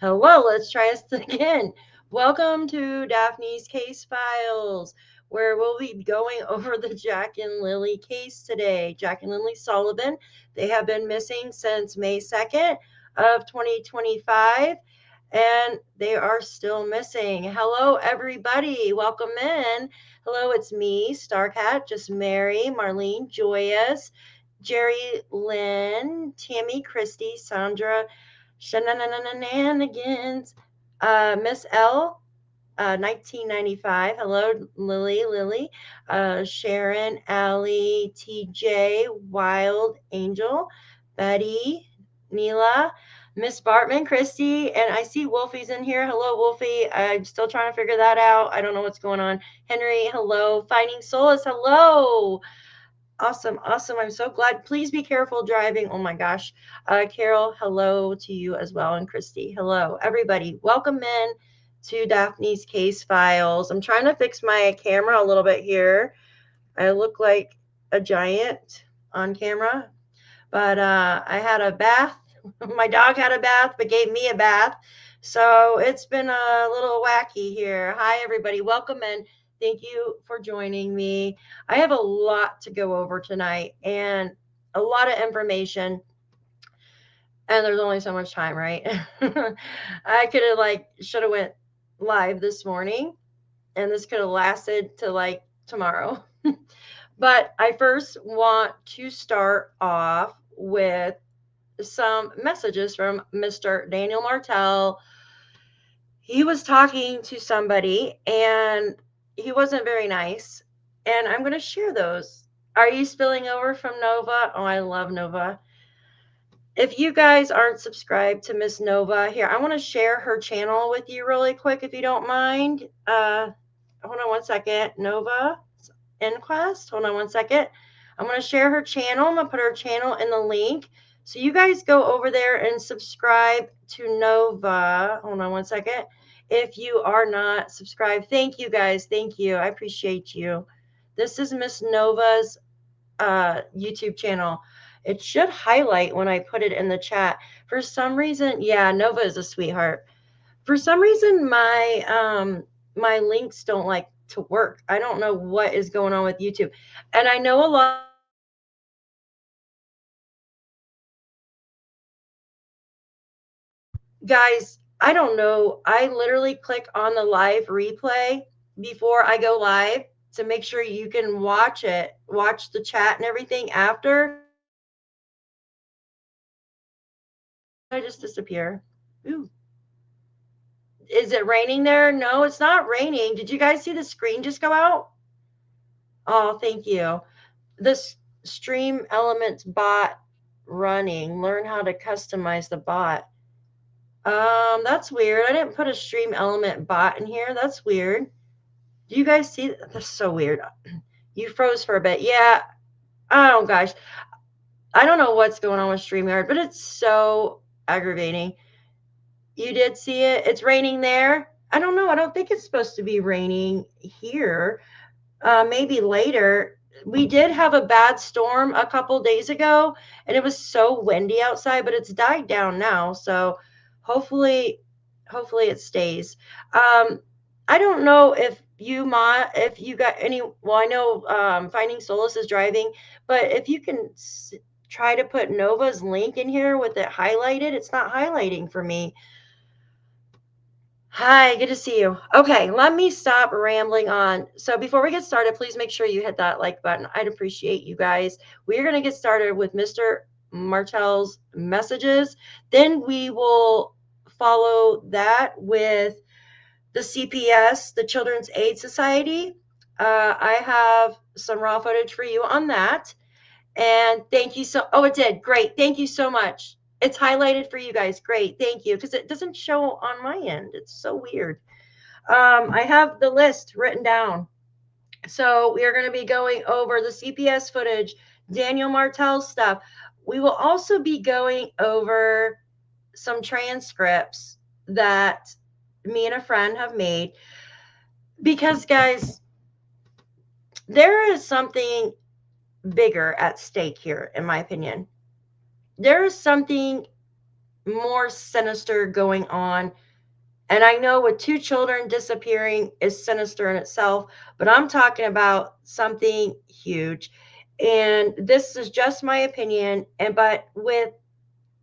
Hello, let's try this again. Welcome to Daphne's Case Files, where we'll be going over the Jack and Lilly case today. Jack and Lilly Sullivan, they have been missing since May 2nd of 2025, and they are still missing. Hello, everybody. Welcome in. Hello, it's me, Starcat, just Mary, Marlene, Joyous, Jerry, Lynn, Tammy, Christy, Sandra, Shenanigans. Miss L, 1995. Hello, Lily, Sharon, Allie, TJ, Wild Angel, Betty, Neela, Miss Bartman, Christy, and I see Wolfie's in here. Hello, Wolfie. I'm still trying to figure that out. I don't know what's going on. Henry, hello. Finding Solace, hello. Awesome. I'm so glad. Please be careful driving. Oh my gosh. Carol, hello to you as well. And Christy, hello. Everybody, welcome in to Daphne's Case Files. I'm trying to fix my camera a little bit here. I look like a giant on camera, but I had a bath. My dog had a bath, but gave me a bath. So it's been a little wacky here. Hi, everybody. Welcome in. Thank you for joining me. I have a lot to go over tonight and a lot of information. And there's only so much time, right? I could have should have went live this morning and this could have lasted to tomorrow. But I first want to start off with some messages from Mr. Daniel Martell. He was talking to somebody and he wasn't very nice. And I'm going to share those. Are you spilling over from Nova? Oh, I love Nova. If you guys aren't subscribed to Miss Nova, here, I want to share her channel with you really quick, if you don't mind. Hold on one second. Nova Inquest. Hold on one second. I'm going to share her channel. I'm going to put her channel in the link. So you guys go over there and subscribe to Nova. Hold on one second. If you are not subscribed, thank you guys. Thank you. I appreciate you. This is Miss Nova's YouTube channel. It should highlight when I put it in the chat. For some reason, yeah, Nova is a sweetheart. For some reason, my links don't like to work. I don't know what is going on with YouTube. And I know a lot. Guys, I don't know. I literally click on the live replay before I go live to make sure you can watch it, watch the chat and everything after. I just disappear. Ooh. Is it raining there? No, it's not raining. Did you guys see the screen just go out? Oh, thank you. This Stream Elements bot running. Learn how to customize the bot. That's weird. I didn't put a Stream Element bot in here. That's weird. Do you guys see that? That's so weird. You froze for a bit. Yeah. Oh gosh. I don't know what's going on with StreamYard, but it's so aggravating. You did see it. It's raining there. I don't know. I don't think it's supposed to be raining here. Maybe later. We did have a bad storm a couple days ago, and it was so windy outside, but it's died down now. So hopefully it stays. I don't know if you got any. Well, I know Finding Solace is driving, but if you can try to put Nova's link in here with it highlighted, it's not highlighting for me. Hi, good to see you. Okay, let me stop rambling on. So before we get started, please make sure you hit that like button. I'd appreciate you guys. We're going to get started with Mr. Martell's messages. Then we will follow that with the CPS, the Children's Aid Society. I have some raw footage for you on that. And thank you oh, it did. Great. Thank you so much. It's highlighted for you guys. Great. Thank you. Because it doesn't show on my end. It's so weird. I have the list written down. So we are going to be going over the CPS footage, Daniel Martell stuff. We will also be going over some transcripts that me and a friend have made. Because, guys, there is something bigger at stake here, in my opinion. There is something more sinister going on. And I know with 2 children disappearing is sinister in itself, but I'm talking about something huge. And this is just my opinion. But with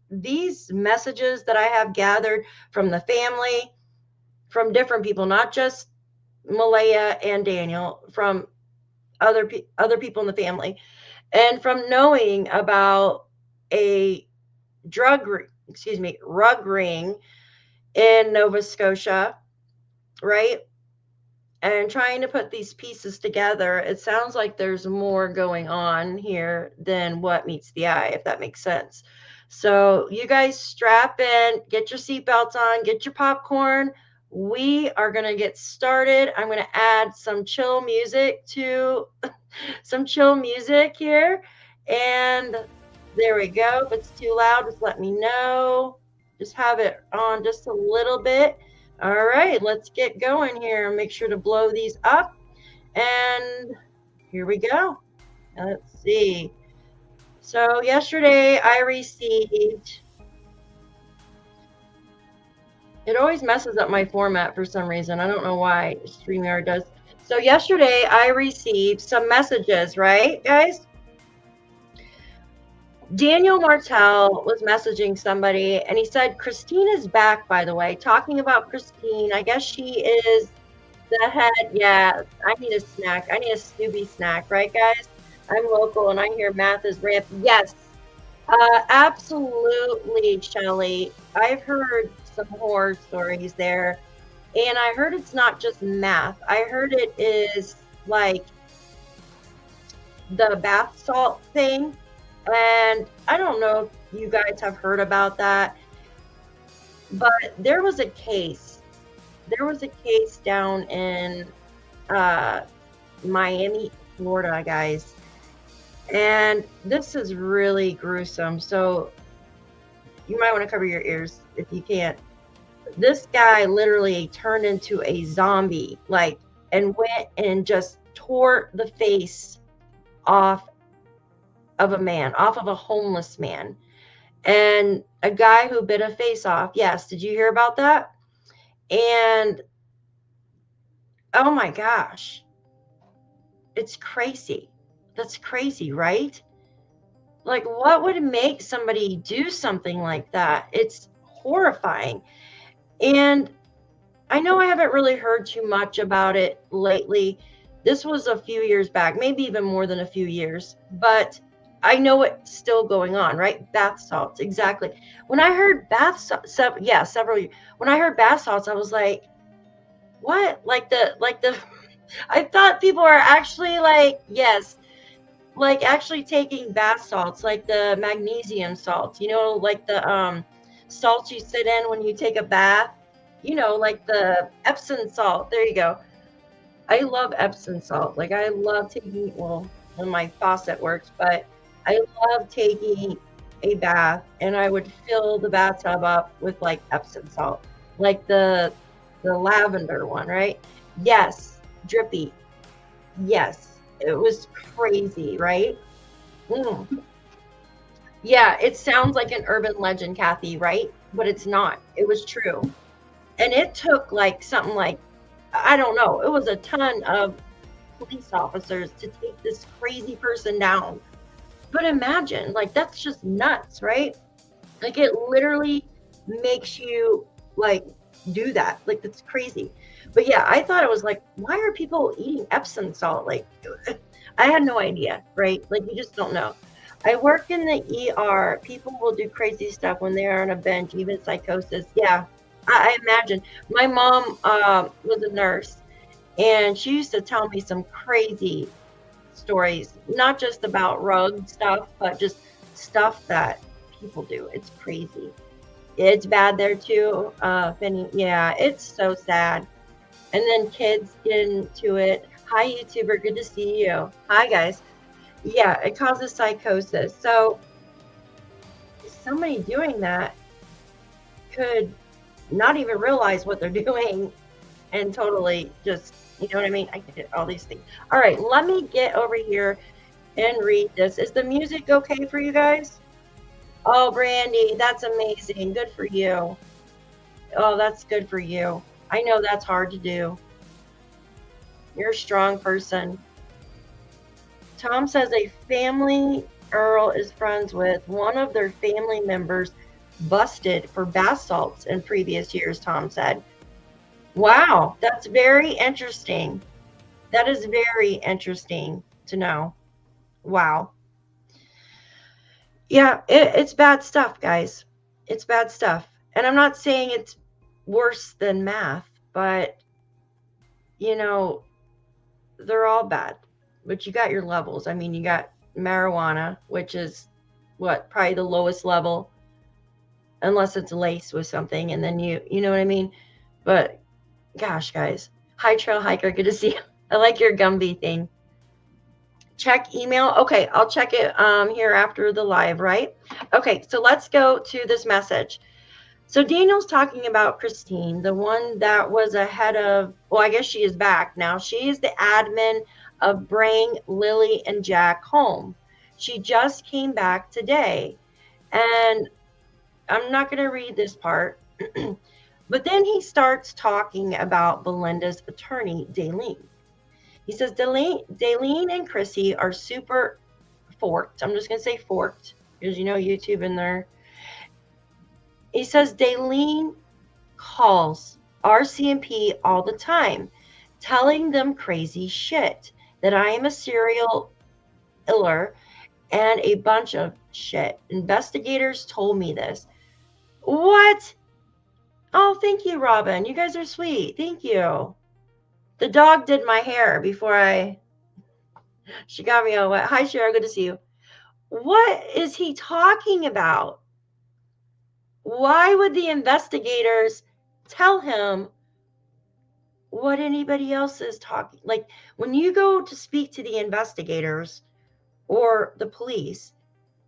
these messages that I have gathered from the family, from different people, not just Malaya and Daniel, from other people in the family, and from knowing about a rug ring in Nova Scotia, right? And trying to put these pieces together, it sounds like there's more going on here than what meets the eye, if that makes sense. So you guys strap in, get your seatbelts on, get your popcorn. We are going to get started. I'm going to add some chill music to some chill music here. And there we go. If it's too loud, just let me know. Just have it on just a little bit. All right, let's get going here. Make sure to blow these up. And here we go. Let's see. So yesterday I received, it always messes up my format for some reason. I don't know why StreamYard does. So yesterday I received some messages, right, guys? Daniel Martell was messaging somebody, and he said, Christine is back, by the way. Talking about Christine, I guess she is the head. Yeah, I need a snack. I need a Scooby snack, right, guys? I'm local, and I hear math is ramp. Yes, absolutely, Shelly. I've heard some horror stories there, and I heard it's not just math. I heard it is like the bath salt thing. And I don't know if you guys have heard about that, but there was a case. There was a case down in Miami, Florida, guys. And this is really gruesome. So you might want to cover your ears if you can't. This guy literally turned into a zombie, like, and went and just tore the face off of a man, off of a homeless man, and a guy who bit a face off. Yes, did you hear about that? And oh my gosh, it's crazy. That's crazy, right? Like, what would make somebody do something like that? It's horrifying. And I know I haven't really heard too much about it lately. This was a few years back, maybe even more than a few years, but I know it's still going on, right? Bath salts, exactly. When I heard bath salts, several years. When I heard bath salts, I was like, what? Like the, I thought people are actually like, yes, like actually taking bath salts, like the magnesium salts, you know, like the salts you sit in when you take a bath, you know, like the Epsom salt. There you go. I love Epsom salt. Like I love taking, well, when my faucet works, but I love taking a bath, and I would fill the bathtub up with like Epsom salt, like the lavender one, right? Yes, drippy. Yes, it was crazy, right? Mm. Yeah, it sounds like an urban legend, Kathy, right? But it's not. It was true. And it took like something like, I don't know, it was a ton of police officers to take this crazy person down. But imagine, like, that's just nuts, right? Like, it literally makes you, like, do that. Like, that's crazy. But yeah, I thought it was like, why are people eating Epsom salt? Like, I had no idea, right? Like, you just don't know. I work in the ER. People will do crazy stuff when they're on a bench, even psychosis. Yeah, I imagine. My mom was a nurse, and she used to tell me some crazy stories, not just about rug stuff, but just stuff that people do. It's crazy. It's bad there too. Penny, yeah, it's so sad. And then kids get into it. Hi, YouTuber, good to see you. Hi, guys. Yeah, it causes psychosis. So somebody doing that could not even realize what they're doing and totally just, you know what I mean? I get all these things. All right, let me get over here and read this. Is the music okay for you guys? Oh, Brandy, that's amazing. Good for you. Oh, that's good for you. I know that's hard to do. You're a strong person. Tom says a family Earl is friends with, one of their family members busted for bath salts in previous years, Tom said. Wow, that's very interesting. That is very interesting to know. Wow. Yeah, it's bad stuff, guys. It's bad stuff. And I'm not saying it's worse than math, but, you know, they're all bad. But you got your levels. I mean, you got marijuana, which is what, probably the lowest level, unless it's laced with something. And then you know what I mean? But gosh, guys. Hi, Trail Hiker. Good to see you. I like your Gumby thing. Check email. Okay, I'll check it here after the live, right? Okay, so let's go to this message. So Daniel's talking about Christine, the one that was ahead of, well, I guess she is back now. She is the admin of Bring Lilly and Jack home. She just came back today. And I'm not going to read this part. But then he starts talking about Belinda's attorney, Daleen. He says Daleen and Chrissy are super forked. I'm just going to say forked because, you know, YouTube in there. He says Daleen calls RCMP all the time, telling them crazy shit, that I am a serial killer and a bunch of shit. Investigators told me this. What? Oh, thank you, Robin. You guys are sweet. Thank you. The dog did my hair before she got me all wet. Hi, Cheryl. Good to see you. What is he talking about? Why would the investigators tell him what anybody else is talking? Like, when you go to speak to the investigators or the police,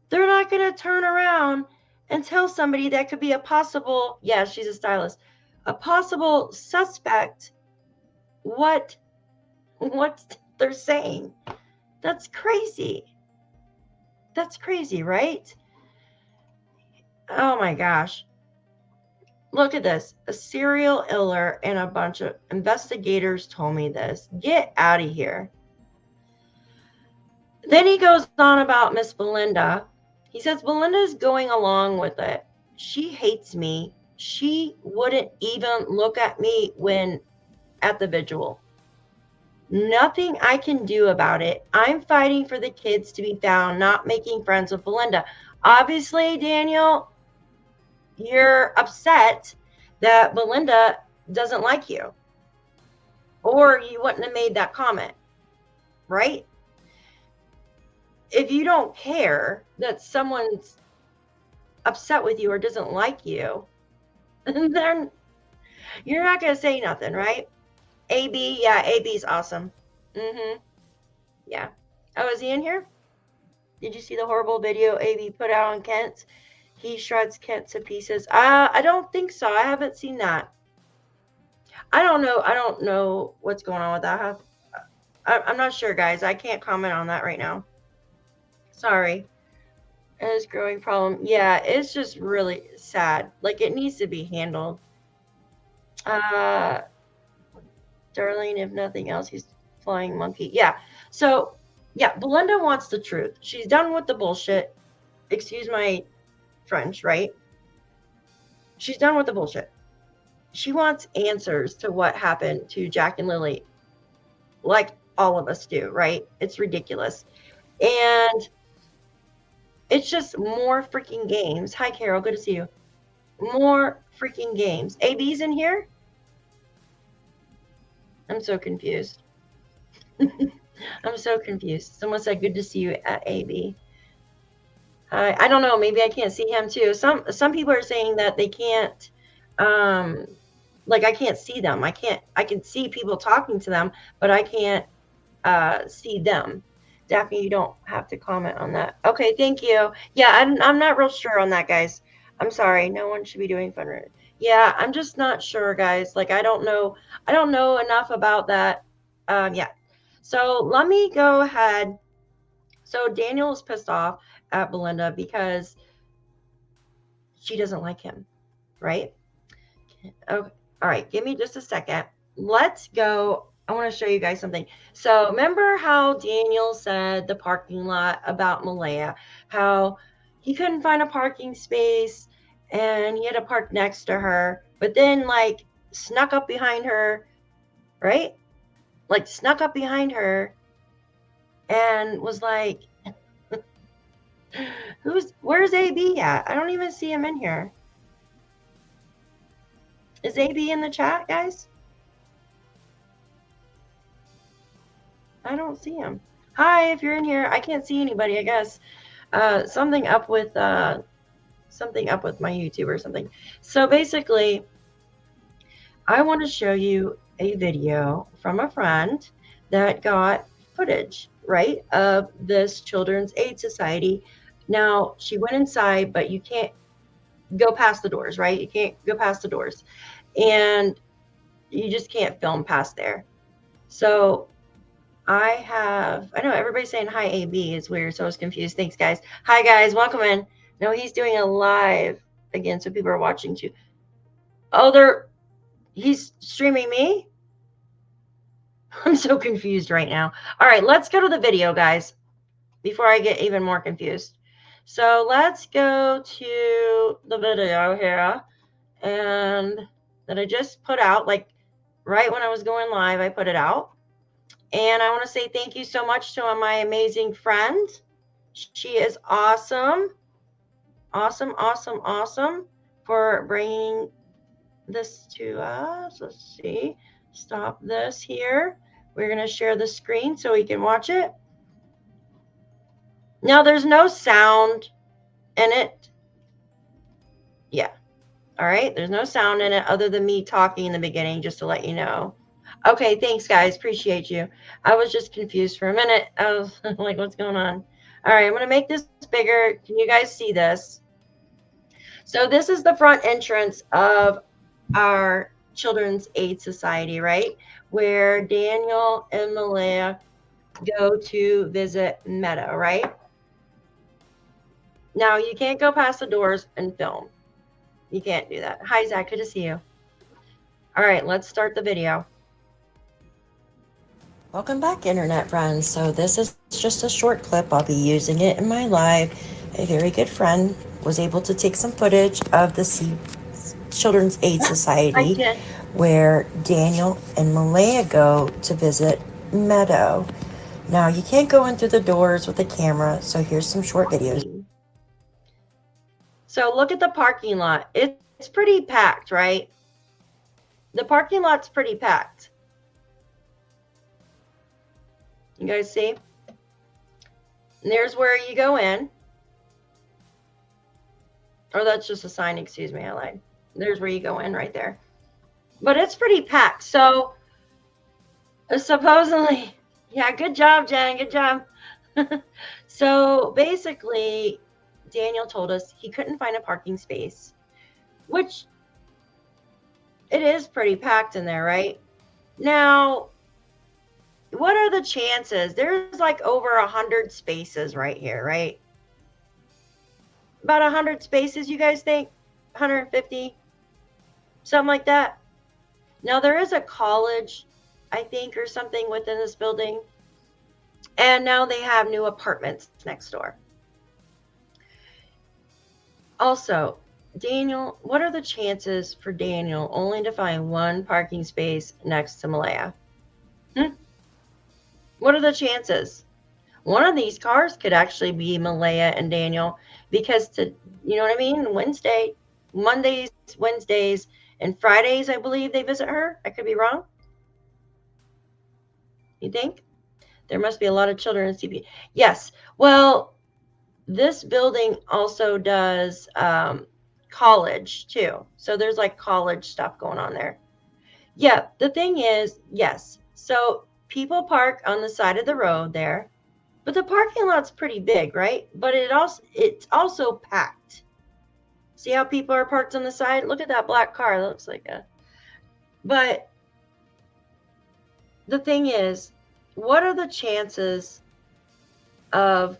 they're not going to turn around and tell somebody that could be a possible, yeah, she's a stylist, a possible suspect what they're saying. That's crazy. That's crazy, right? Oh my gosh. Look at this. A serial killer and a bunch of investigators told me this. Get out of here. Then he goes on about Miss Belinda. He says Belinda's going along with it. She hates me. She wouldn't even look at me when at the vigil. Nothing I can do about it. I'm fighting for the kids to be found, not making friends with Belinda. Obviously, Daniel, you're upset that Belinda doesn't like you, or you wouldn't have made that comment, right? If you don't care that someone's upset with you or doesn't like you, then you're not going to say nothing, right? AB, yeah, AB's awesome. Yeah. Oh, is he in here? Did you see the horrible video AB put out on Kent? He shreds Kent to pieces. I don't think so. I haven't seen that. I don't know. I don't know what's going on with that. I'm not sure, guys. I can't comment on that right now. Sorry. It's a growing problem. Yeah, it's just really sad. Like, it needs to be handled. Darlene, if nothing else, he's flying monkey. Yeah. So, yeah, Belinda wants the truth. She's done with the bullshit. Excuse my French, right? She's done with the bullshit. She wants answers to what happened to Jack and Lilly, like all of us do, right? It's ridiculous. And it's just more freaking games. Hi, Carol. Good to see you. More freaking games. AB's in here? I'm so confused. I'm so confused. Someone said, good to see you at AB. I don't know. Maybe I can't see him too. Some people are saying that they can't, like, I can't see them. I can see people talking to them, but I can't see them. Daphne, you don't have to comment on that. Okay, thank you. Yeah, I'm not real sure on that, guys. I'm sorry. No one should be doing fundraising. Yeah, I'm just not sure, guys. Like, I don't know enough about that. Yeah. So let me go ahead. So Daniel's pissed off at Belinda because she doesn't like him, right? Okay. All right, give me just a second. Let's go. I want to show you guys something. So remember how Daniel said the parking lot about Malaya, how he couldn't find a parking space and he had to park next to her, but then like snuck up behind her, right? Like snuck up behind her and was like, where's AB at? I don't even see him in here. Is AB in the chat, guys? I don't see him. Hi, if you're in here, I can't see anybody, I guess. Something up with my YouTube or something. So basically, I want to show you a video from a friend that got footage, right, of this Children's Aid Society. Now, she went inside, but you can't go past the doors, right? You can't go past the doors. And you just can't film past there. So I know everybody's saying hi, AB. It's weird, so I was confused. Thanks, guys. Hi, guys. Welcome in. No, he's doing a live again, so people are watching too. Oh, he's streaming me? I'm so confused right now. All right, let's go to the video, guys, before I get even more confused. So let's go to the video here, and that I just put out, like right when I was going live, I put it out. And I want to say thank you so much to my amazing friend. She is awesome. Awesome, awesome, awesome for bringing this to us. Let's see. Stop this here. We're going to share the screen so we can watch it. Now, there's no sound in it. Yeah. All right. There's no sound in it other than me talking in the beginning, just to let you know. Okay, thanks, guys. Appreciate you. I was just confused for a minute. I was like, what's going on? All right, I'm going to make this bigger. Can you guys see this? So this is the front entrance of our Children's Aid Society, right? Where Daniel and Malaya go to visit Meadow, right? Now, you can't go past the doors and film. You can't do that. Hi, Zach. Good to see you. All right, let's start the video. Welcome back, internet friends. So this is just a short clip. I'll be using it in my live. A very good friend was able to take some footage of the Children's Aid Society where Daniel and Malaya go to visit Meadow. Now, you can't go in through the doors with a camera, so here's some short videos. So look at the parking lot. It's pretty packed, right? The parking lot's pretty packed. You guys see? And there's where you go in. Or that's just a sign, excuse me, I lied. There's where you go in right there. But it's pretty packed. So supposedly, yeah, good job, Jen, good job. So basically, Daniel told us he couldn't find a parking space, which it is pretty packed in there, right? Now, what are the chances? There's like over 100 spaces right here, right? About 100 spaces, you guys think? 150? Something like that. Now, there is a college, I think, or something within this building. And now they have new apartments next door. Also, Daniel, what are the chances for Daniel only to find one parking space next to Malaya? What are the chances? One of these cars could actually be Malaya and Daniel because you know what I mean? Mondays, Wednesdays, and Fridays, I believe they visit her. I could be wrong. You think? There must be a lot of children in CP. Yes. Well, this building also does college too. So there's like college stuff going on there. Yeah. The thing is, yes. So people park on the side of the road there, but the parking lot's pretty big, right? But it's also packed. See how people are parked on the side? Look at that black car. It looks like but the thing is, what are the chances of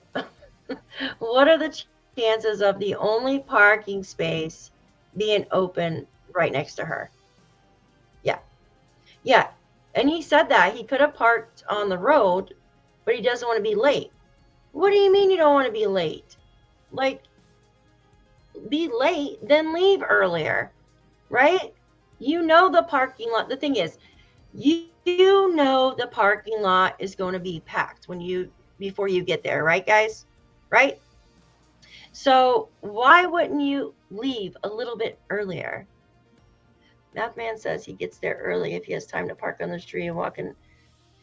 what are the chances of the only parking space being open right next to her. Yeah. Yeah. And he said that he could have parked on the road, but he doesn't want to be late. What do you mean you don't want to be late? Like, be late, then leave earlier, right? You know the parking lot. The thing is, you know the parking lot is going to be packed before you get there, right, guys? Right? So why wouldn't you leave a little bit earlier? Mathman says he gets there early if he has time to park on the street and walk in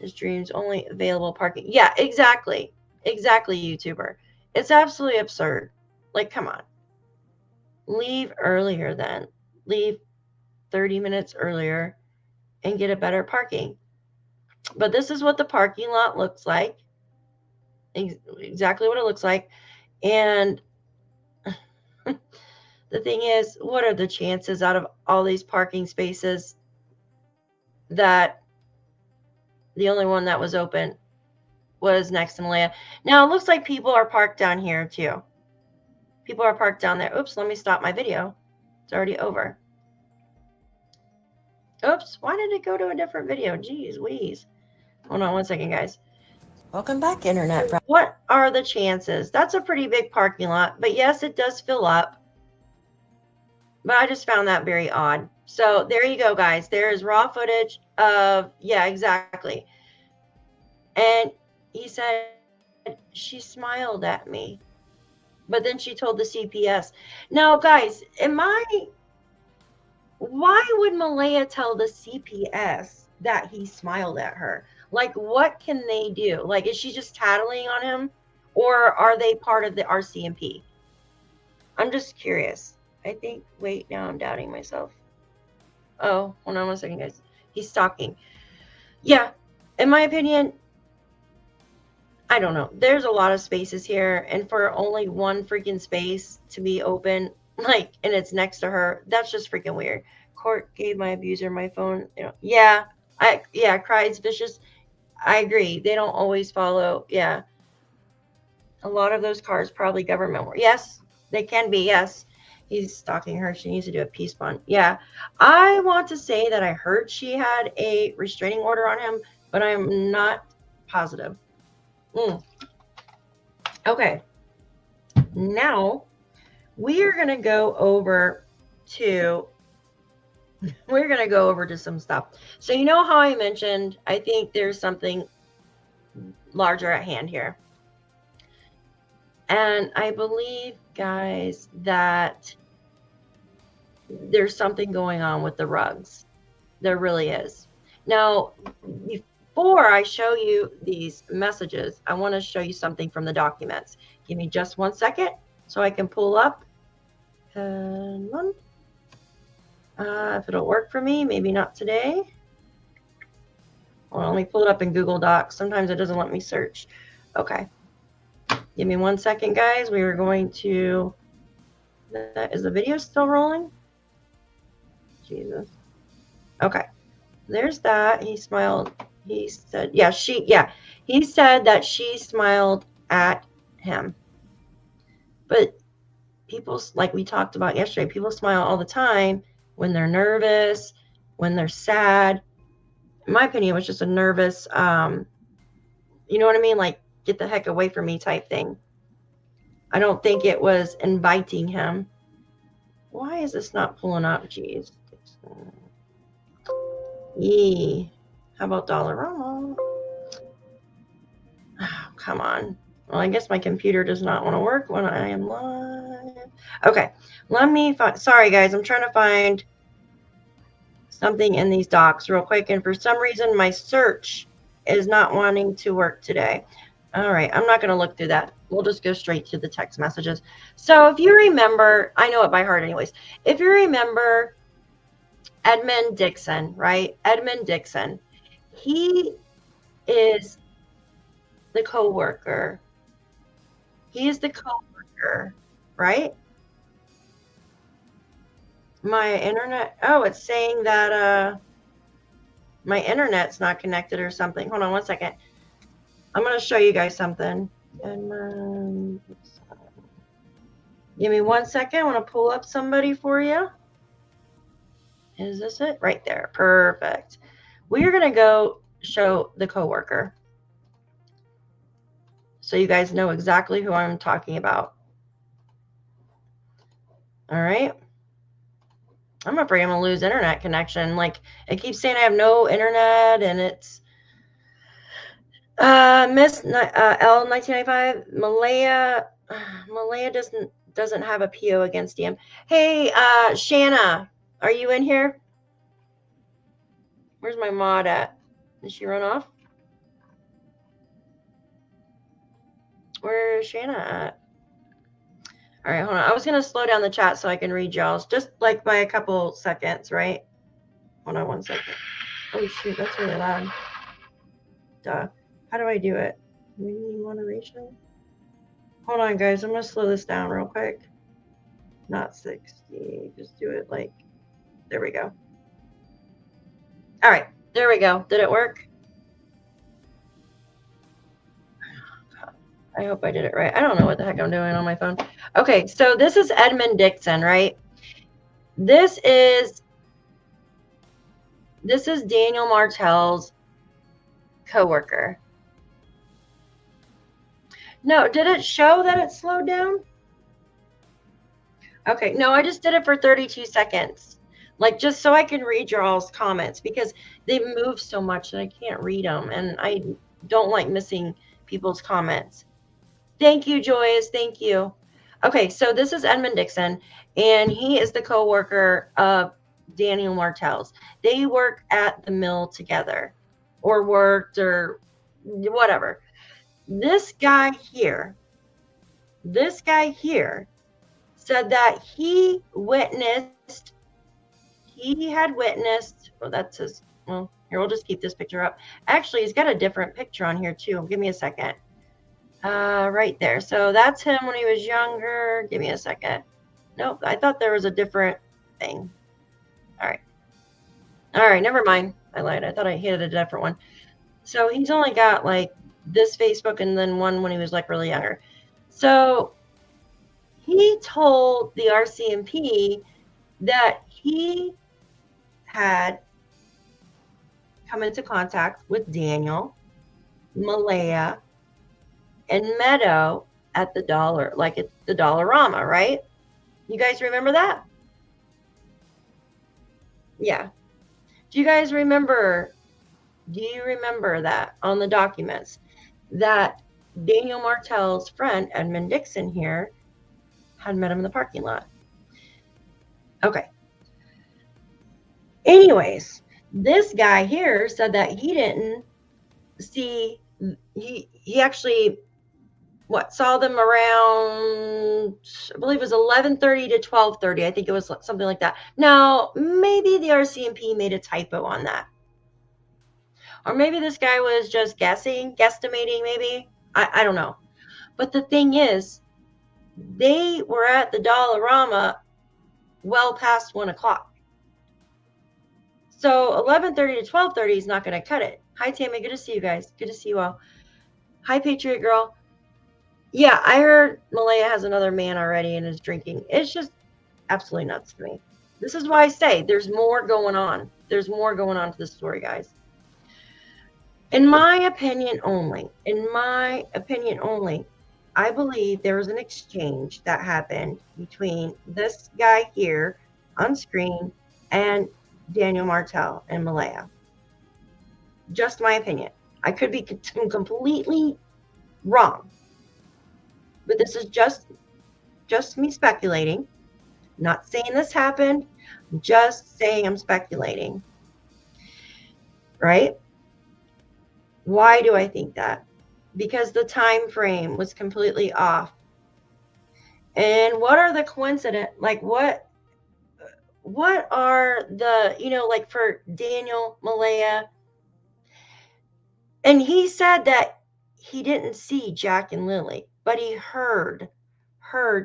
his dreams. Only available parking. Yeah, exactly. Exactly, YouTuber. It's absolutely absurd. Like, come on. Leave earlier then. Leave 30 minutes earlier and get a better parking. But this is what the parking lot looks like. Exactly what it looks like. And the thing is, what are the chances out of all these parking spaces that the only one that was open was next to Malaya? Now, it looks like people are parked down here, too. People are parked down there. Oops, let me stop my video. It's already over. Oops, why did it go to a different video? Jeez Louise. Hold on one second, guys. Welcome back, Internet. What are the chances? That's a pretty big parking lot, but yes, it does fill up. But I just found that very odd. So there you go, guys. There is raw footage of, yeah, exactly. And he said she smiled at me, but then she told the CPS. Now, guys, why would Malaya tell the CPS that he smiled at her? Like, what can they do? Like, is she just tattling on him, or are they part of the RCMP? I'm just curious. I think, wait, now I'm doubting myself. Oh, hold on one second, guys. He's stalking. Yeah, in my opinion, I don't know. There's a lot of spaces here, and for only one freaking space to be open, like, and it's next to her, that's just freaking weird. Court gave my abuser my phone. Yeah, Cried's vicious. I agree. They don't always follow. Yeah. A lot of those cars probably government work. Yes, they can be. Yes. He's stalking her. She needs to do a peace bond. Yeah. I want to say that I heard she had a restraining order on him, but I'm not positive. Okay. Now we are going to go over to some stuff. So you know how I mentioned, I think there's something larger at hand here. And I believe, guys, that there's something going on with the rugs. There really is. Now, before I show you these messages, I want to show you something from the documents. Give me just 1 second so I can pull up. If it'll work for me, maybe not today. Well, let me pull it up in Google Docs. Sometimes it doesn't let me search. Okay. Give me 1 second, guys. We are going to... Is the video still rolling? Jesus. Okay. There's that. He smiled. He said, he said that she smiled at him. But people, like we talked about yesterday, people smile all the time when they're nervous, when they're sad. In my opinion, it was just a nervous, you know what I mean? Like, get the heck away from me type thing. I don't think it was inviting him. Why is this not pulling up? Jeez. Yee. How about Dollarama? Oh, come on. Well, I guess my computer does not want to work when I am live. Okay. Let me find. Sorry, guys. I'm trying to find something in these docs real quick. And for some reason, my search is not wanting to work today. All right. I'm not going to look through that. We'll just go straight to the text messages. So if you remember, I know it by heart anyways. If you remember Edmund Dixon, right? Edmund Dixon. He is the co-worker. He is the co-worker, right? My internet, oh, it's saying that my internet's not connected or something. Hold on 1 second. I'm going to show you guys something. Give me 1 second. I want to pull up somebody for you. Is this it? Right there. Perfect. We're going to go show the coworker, so you guys know exactly who I'm talking about. All right. I'm afraid I'm going to lose internet connection. Like, it keeps saying I have no internet, and it's Miss L 1995. Malaya doesn't have a PO against him. Hey, Shanna, are you in here? Where's my mod at? Did she run off? Where's Shanna at? All right, hold on. I was going to slow down the chat so I can read y'all's, just like by a couple seconds, right? Hold on 1 second. Oh, shoot, that's really loud. Duh. How do I do it? Mini moderation? Hold on, guys. I'm going to slow this down real quick. Not 60. Just do it like, there we go. All right, there we go. Did it work? I hope I did it right. I don't know what the heck I'm doing on my phone. Okay, so this is Edmund Dixon, right? This is Daniel Martell's coworker. No, did it show that it slowed down? Okay, no, I just did it for 32 seconds. Like, just so I can read your all's comments, because they move so much that I can't read them, and I don't like missing people's comments. Thank you, Joyce. Thank you. Okay, so this is Edmund Dixon, and he is the co-worker of Daniel Martell's. They work at the mill together, or worked, or whatever. This guy here said that he had witnessed, well, that's his, well, here, we'll just keep this picture up. Actually, he's got a different picture on here too. Give me a second. Right there. So that's him when he was younger. Give me a second. Nope, I thought there was a different thing. All right, never mind. I lied. I thought I hit a different one. So he's only got like this Facebook and then one when he was like really younger. So he told the RCMP that he had come into contact with Daniel, Malaya, and Meadow at the dollar, like at the Dollarama, right? You guys remember that? Yeah. Do you guys remember? Do you remember that on the documents that Daniel Martell's friend, Edmund Dixon here, had met him in the parking lot? Okay. Anyways, this guy here said that he didn't see, he actually, saw them around, I believe it was 11:30 to 12:30. I think it was something like that. Now, maybe the RCMP made a typo on that. Or maybe this guy was just guesstimating maybe. I don't know. But the thing is, they were at the Dollarama well past 1 o'clock. So 11:30 to 12:30 is not going to cut it. Hi, Tammy. Good to see you guys. Good to see you all. Hi, Patriot Girl. Yeah, I heard Malaya has another man already and is drinking. It's just absolutely nuts to me. This is why I say there's more going on. There's more going on to this story, guys. In my opinion only, I believe there was an exchange that happened between this guy here on screen and Daniel Martell and Malaya. Just my opinion. I could be completely wrong. But this is just me speculating. Not saying this happened, just saying I'm speculating. Right? Why do I think that? Because the time frame was completely off. And what are the coincidence, like what are the, like for Daniel, Malaya, and he said that he didn't see Jack and Lilly, but he heard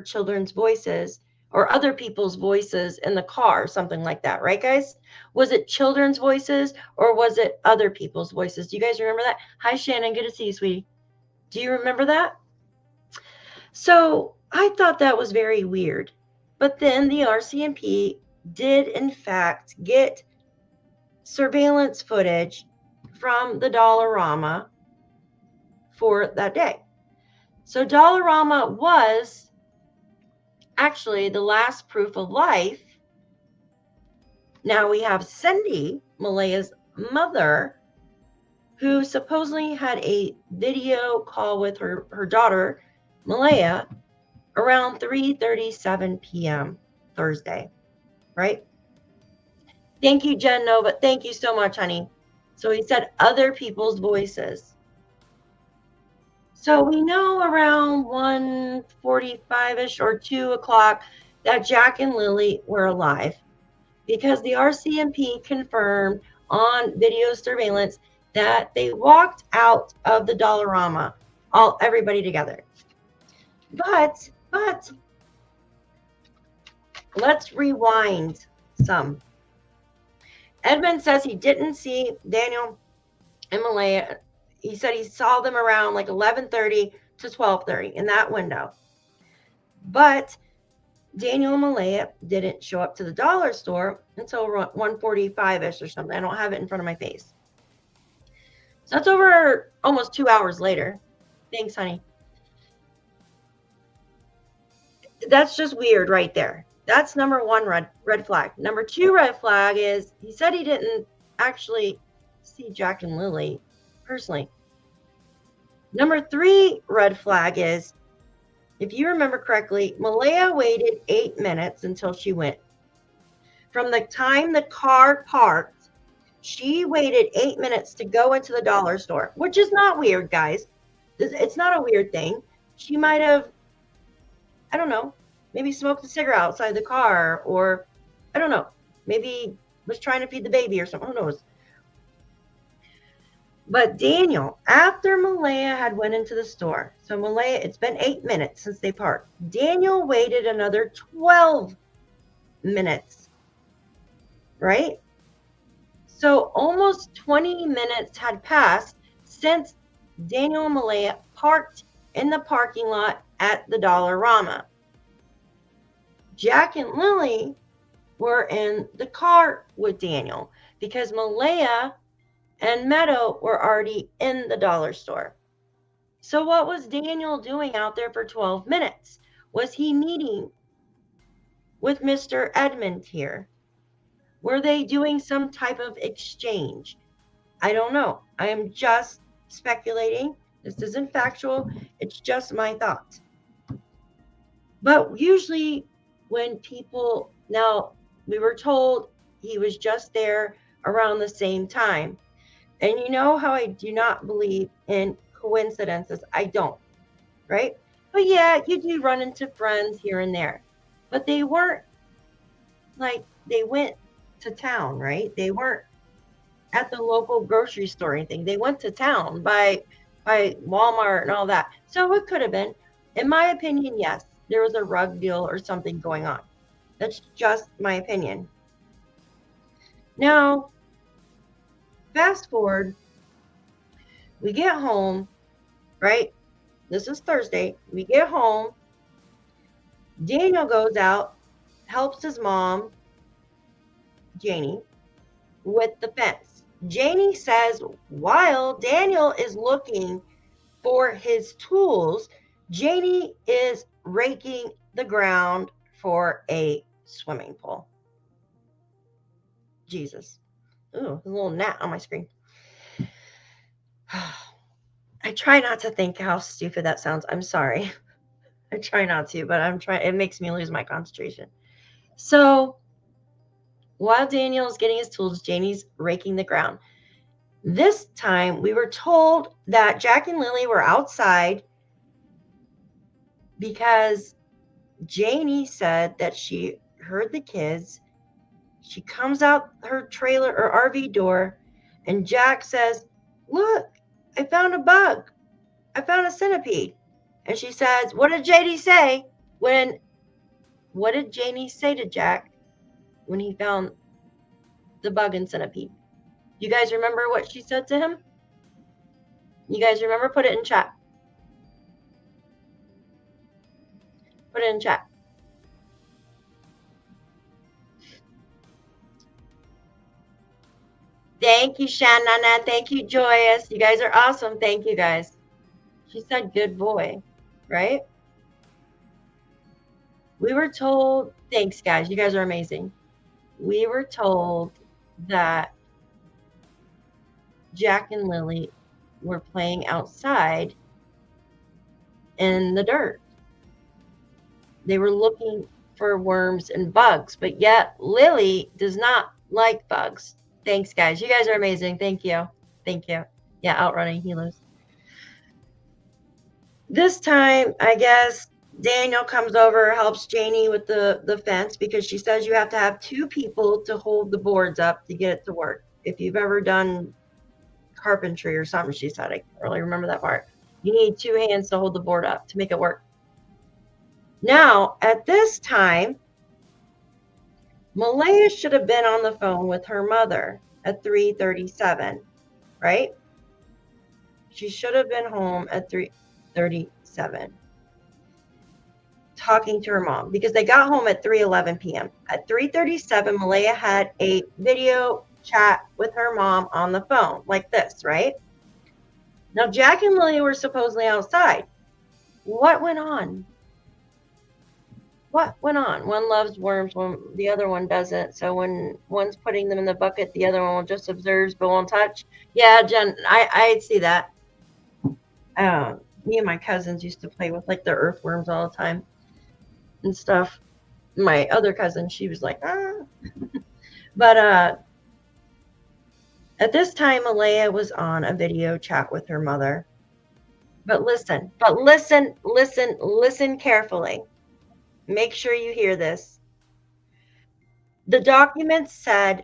children's voices or other people's voices in the car, something like that, right, guys? Was it children's voices or was it other people's voices? Do you guys remember that? Hi, Shannon. Good to see you, sweetie. Do you remember that? So I thought that was very weird. But then the RCMP did, in fact, get surveillance footage from the Dollarama for that day. So Dollarama was actually the last proof of life. Now we have Cindy, Malaya's mother, who supposedly had a video call with her daughter, Malaya, around 3:37 p.m. Thursday, right? Thank you, Jen Nova. Thank you so much, honey. So he said other people's voices. So we know around 1:45-ish or 2 o'clock that Jack and Lilly were alive because the RCMP confirmed on video surveillance that they walked out of the Dollarama, everybody together. But let's rewind some. Edmund says he didn't see Daniel and Malaya. He said he saw them around like 11:30 to 12:30 in that window. But Daniel and Malaya didn't show up to the dollar store until 1:45-ish or something. I don't have it in front of my face. So that's over almost 2 hours later. Thanks, honey. That's just weird right there. That's number one red flag. Number two red flag is he said he didn't actually see Jack and Lilly personally. Number three red flag is, if you remember correctly, Malaya waited 8 minutes until she went. From the time the car parked, she waited 8 minutes to go into the dollar store, which is not weird, guys. It's not a weird thing. She might have, I don't know, maybe smoked a cigarette outside the car, or I don't know, maybe was trying to feed the baby or something. Who knows? But Daniel, after Malaya had went into the store, so Malaya, it's been 8 minutes since they parked. Daniel waited another 12 minutes, right? So almost 20 minutes had passed since Daniel and Malaya parked in the parking lot at the Dollarama. Jack and Lilly were in the car with Daniel because Malaya and Meadow were already in the dollar store. So what was Daniel doing out there for 12 minutes? Was he meeting with Mr. Edmund here? Were they doing some type of exchange? I don't know. I am just speculating. This isn't factual. It's just my thoughts. But usually when people, now we were told he was just there around the same time. And you know how I do not believe in coincidences. I don't, right? But yeah, you do run into friends here and there. But they weren't like they went to town, right? They weren't at the local grocery store or anything. They went to town by Walmart and all that. So it could have been, in my opinion, yes, there was a rug deal or something going on. That's just my opinion. Now, fast forward, we get home, right? This is Thursday. We get home. Daniel goes out, helps his mom, Janie, with the fence. Janie says while Daniel is looking for his tools, Janie is raking the ground for a swimming pool. Jesus. Ooh, a little gnat on my screen. I try not to think how stupid that sounds. I'm sorry. I try not to, but I'm trying. It makes me lose my concentration. So while Daniel's getting his tools, Janie's raking the ground. This time we were told that Jack and Lilly were outside because Janie said that she heard the kids. She comes out her trailer or RV door, and Jack says, "Look, I found a bug. I found a centipede." And she says, "What did JD say what did Janie say to Jack when he found the bug and centipede?" You guys remember what she said to him? You guys remember? Put it in chat. Put it in chat. Thank you, Shanana. Thank you, Joyous. You guys are awesome. Thank you, guys. She said good boy, right? We were told, thanks, guys. You guys are amazing. We were told that Jack and Lilly were playing outside in the dirt. They were looking for worms and bugs, but yet Lilly does not like bugs. Thanks, guys. You guys are amazing. Thank you. Thank you. Yeah, outrunning healers. This time, I guess Daniel comes over, helps Janie with the fence, because she says you have to have 2 people to hold the boards up to get it to work. If you've ever done carpentry or something, she said, I can't really remember that part. You need 2 hands to hold the board up to make it work. Now, at this time, Malaya should have been on the phone with her mother at 3:37, right? She should have been home at 3:37 talking to her mom, because they got home at 3:11 p.m. At 3:37, Malaya had a video chat with her mom on the phone like this, right? Now, Jack and Lilly were supposedly outside. What went on? What went on? One loves worms, the other one doesn't. So when one's putting them in the bucket, the other one just observes but won't touch. Yeah, Jen, I see that. Me and my cousins used to play with like the earthworms all the time and stuff. My other cousin, she was like, ah. But at this time, Malaya was on a video chat with her mother. But listen carefully. Make sure you hear this. The documents said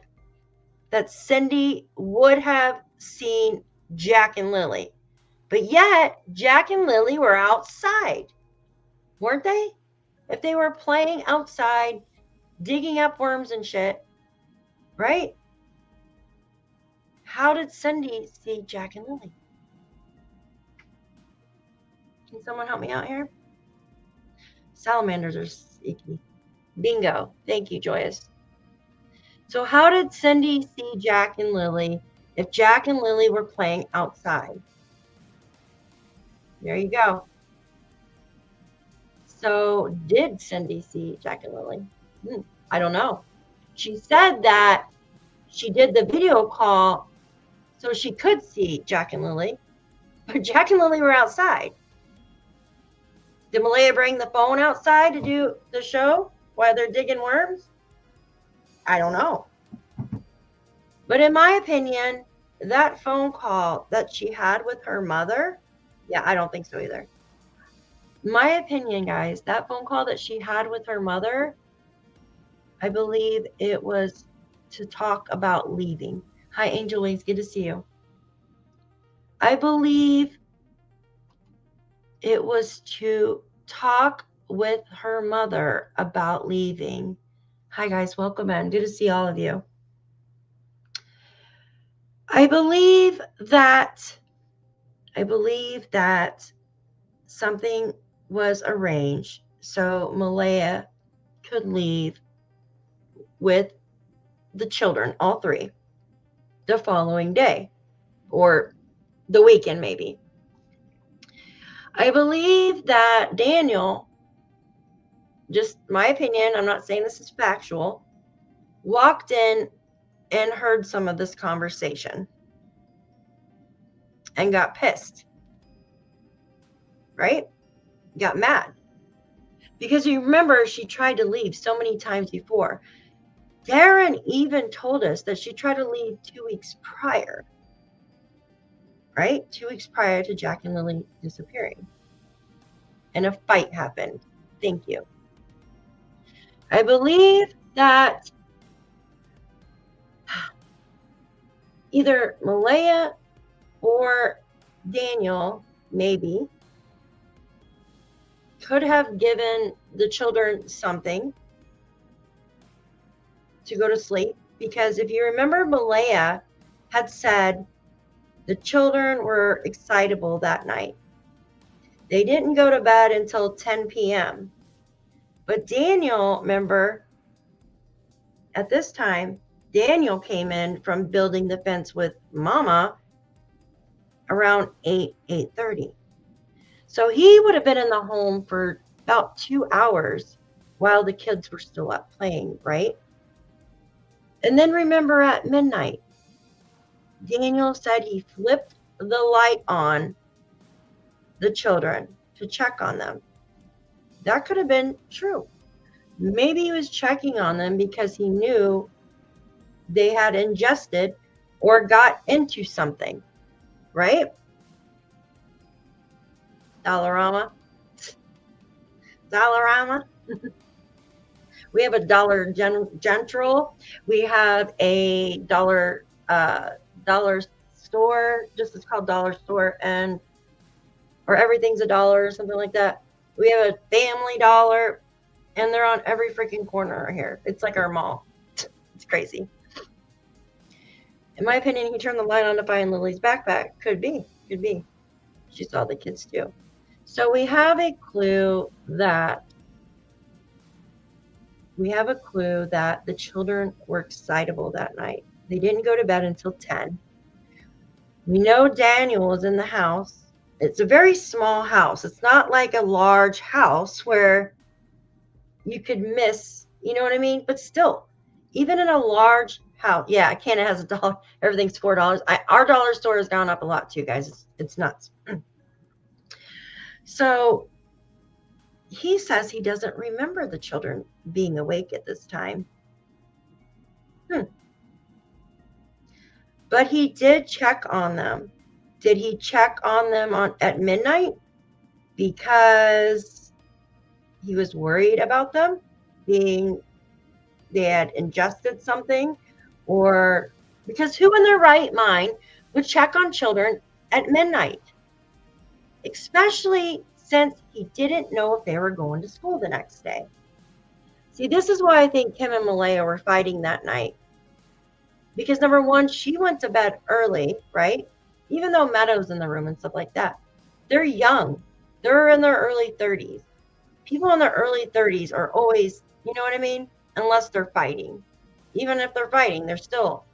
that Cindy would have seen Jack and Lilly, but yet Jack and Lilly were outside, weren't they? If they were playing outside, digging up worms and shit, right? How did Cindy see Jack and Lilly? Can someone help me out here? Salamanders are sneaky. Bingo. Thank you, Joyous. So how did Cindy see Jack and Lilly if Jack and Lilly were playing outside? There you go. So did Cindy see Jack and Lilly? I don't know. She said that she did the video call so she could see Jack and Lilly, but Jack and Lilly were outside. Did Malaya bring the phone outside to do the show while they're digging worms? I don't know. But in my opinion, that phone call that she had with her mother, yeah, I don't think so either. My opinion, guys, that phone call that she had with her mother, I believe it was to talk about leaving. Hi, Angel Wings. Good to see you. I believe it was to talk with her mother about leaving. Hi, guys. Welcome in. Good to see all of you. I believe that something was arranged so Malaya could leave with the children, all 3, the following day or the weekend maybe. I believe that Daniel, just my opinion, I'm not saying this is factual, walked in and heard some of this conversation and got pissed, right? Got mad. Because you remember she tried to leave so many times before. Darren even told us that she tried to leave 2 weeks prior, right? 2 weeks prior to Jack and Lilly disappearing. And a fight happened. Thank you. I believe that either Malaya or Daniel, maybe, could have given the children something to go to sleep. Because if you remember, Malaya had said the children were excitable that night. They didn't go to bed until 10 p.m. But Daniel, remember, at this time, Daniel came in from building the fence with Mama around 8:30. So he would have been in the home for about 2 hours while the kids were still up playing, right? And then remember at midnight, Daniel said he flipped the light on the children to check on them. That could have been true. Maybe he was checking on them because he knew they had ingested or got into something, right? Dollarama. Dollarama. We have a Dollar General. We have a dollar store. Just it's called Dollar Store, and or everything's $1 or something like that. We have a Family Dollar, and they're on every freaking corner here. It's like our mall. It's crazy. In my opinion, he turned the light on to find Lily's backpack. Could be. She saw the kids too. So we have a clue that the children were excitable that night. They didn't go to bed until 10. We know Daniel was in the house. It's a very small house. It's not like a large house where you could miss, you know what I mean? But still, even in a large house, yeah, Canada has $1. Everything's $4. Our dollar store has gone up a lot too, guys. It's nuts. So he says he doesn't remember the children being awake at this time. But he did check on them. Did he check on them at midnight because he was worried about them they had ingested something, or because who in their right mind would check on children at midnight, especially since he didn't know if they were going to school the next day? See, this is why I think Kim and Malaya were fighting that night. Because number one, she went to bed early, right? Even though Meadow's in the room and stuff like that. They're young. They're in their early 30s. People in their early 30s are always, you know what I mean? Unless they're fighting. Even if they're fighting, they're still.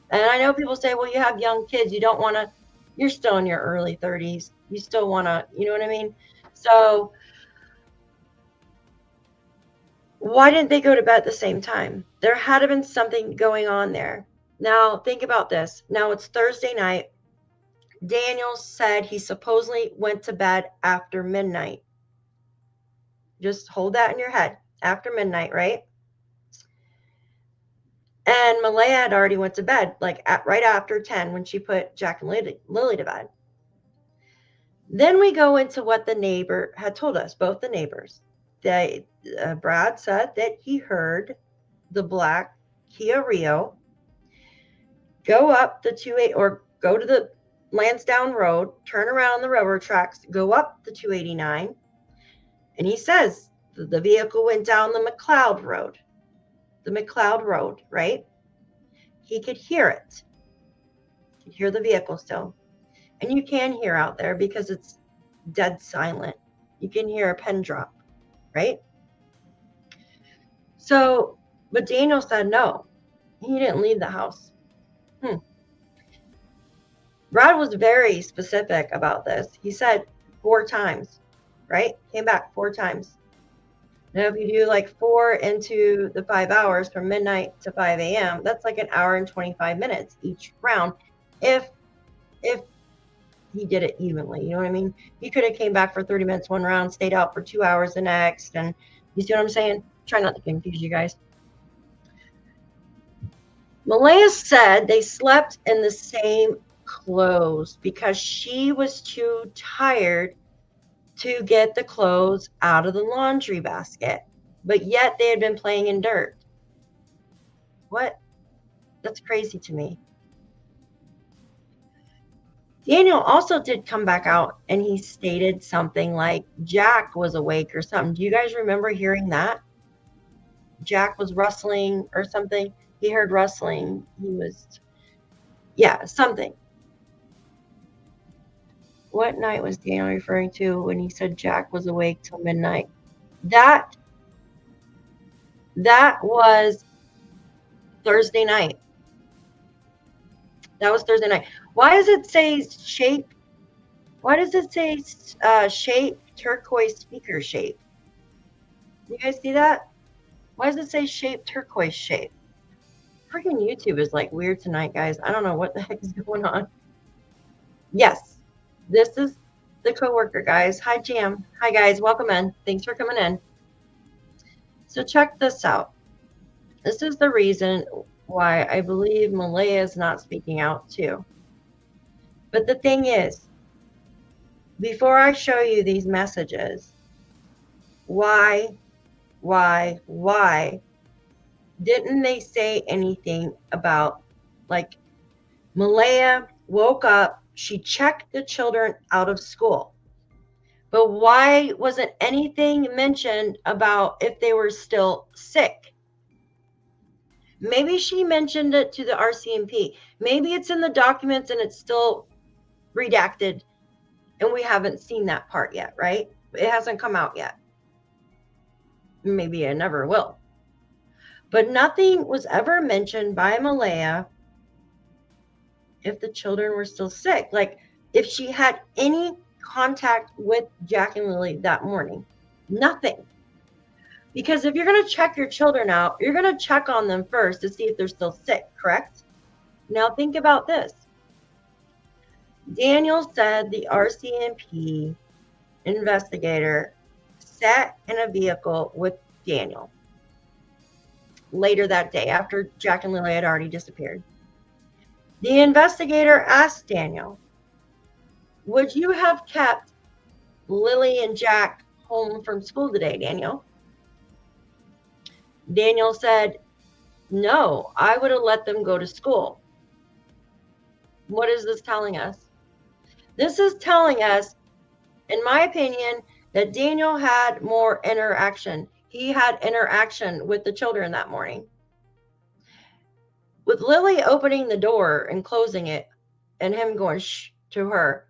And I know people say, well, you have young kids. You don't want to, you're still in your early 30s. You still want to, you know what I mean? So why didn't they go to bed at the same time? There had to have been something going on there. Now, think about this. Now it's Thursday night. Daniel said he supposedly went to bed after midnight. Just hold that in your head. After midnight, right? And Malaya had already went to bed, like right after 10 when she put Jack and Lily to bed. Then we go into what the neighbor had told us, both the neighbors. Brad said that he heard the black Kia Rio go up the 28 or go to the Landsdowne Road, turn around the railroad tracks, go up the 289. And he says the vehicle went down the McLeod Road. The McLeod Road, right? He could hear it. He could hear the vehicle still. And you can hear out there because it's dead silent. You can hear a pin drop, right? So, but Daniel said no. He didn't leave the house. Brad was very specific about this. He said 4 times, right? Came back 4 times. Now, if you do like 4 into the 5 hours from midnight to 5 a.m., that's like an hour and 25 minutes each round. If he did it evenly, you know what I mean? He could have came back for 30 minutes one round, stayed out for 2 hours the next. And you see what I'm saying? Try not to confuse you guys. Malaya said they slept in the same clothes because she was too tired to get the clothes out of the laundry basket, but yet they had been playing in dirt. What? That's crazy to me. Daniel also did come back out and he stated something like Jack was awake or something. Do you guys remember hearing that? Jack was rustling or something. He heard rustling. He was, yeah, something. What night was Daniel referring to when he said Jack was awake till midnight? That That was Thursday night. That was Thursday night. Why does it say shape? Why does it say shape, turquoise speaker shape? You guys see that? Why does it say shape, turquoise shape? Freaking YouTube is like weird tonight, guys. I don't know what the heck is going on. Yes, this is the coworker, guys. Hi, Jam. Hi, guys. Welcome in. Thanks for coming in. So check this out. This is the reason why I believe Malaya is not speaking out too. But the thing is, before I show you these messages, why didn't they say anything about, like, Malaya woke up, she checked the children out of school, but why wasn't anything mentioned about if they were still sick? Maybe she mentioned it to the RCMP. Maybe it's in the documents and it's still redacted and we haven't seen that part yet, right? It hasn't come out yet. Maybe it never will. But nothing was ever mentioned by Malaya if the children were still sick. Like if she had any contact with Jack and Lilly that morning. Nothing. Because if you're going to check your children out, you're going to check on them first to see if they're still sick, correct? Now think about this. Daniel said the RCMP investigator sat in a vehicle with Daniel later that day after Jack and Lilly had already disappeared. The investigator asked Daniel, would you have kept Lilly and Jack home from school today, Daniel? Daniel said, no, I would have let them go to school. What is this telling us? This is telling us, in my opinion, that Daniel had more interaction. He had interaction with the children that morning. With Lilly opening the door and closing it and him going shh to her,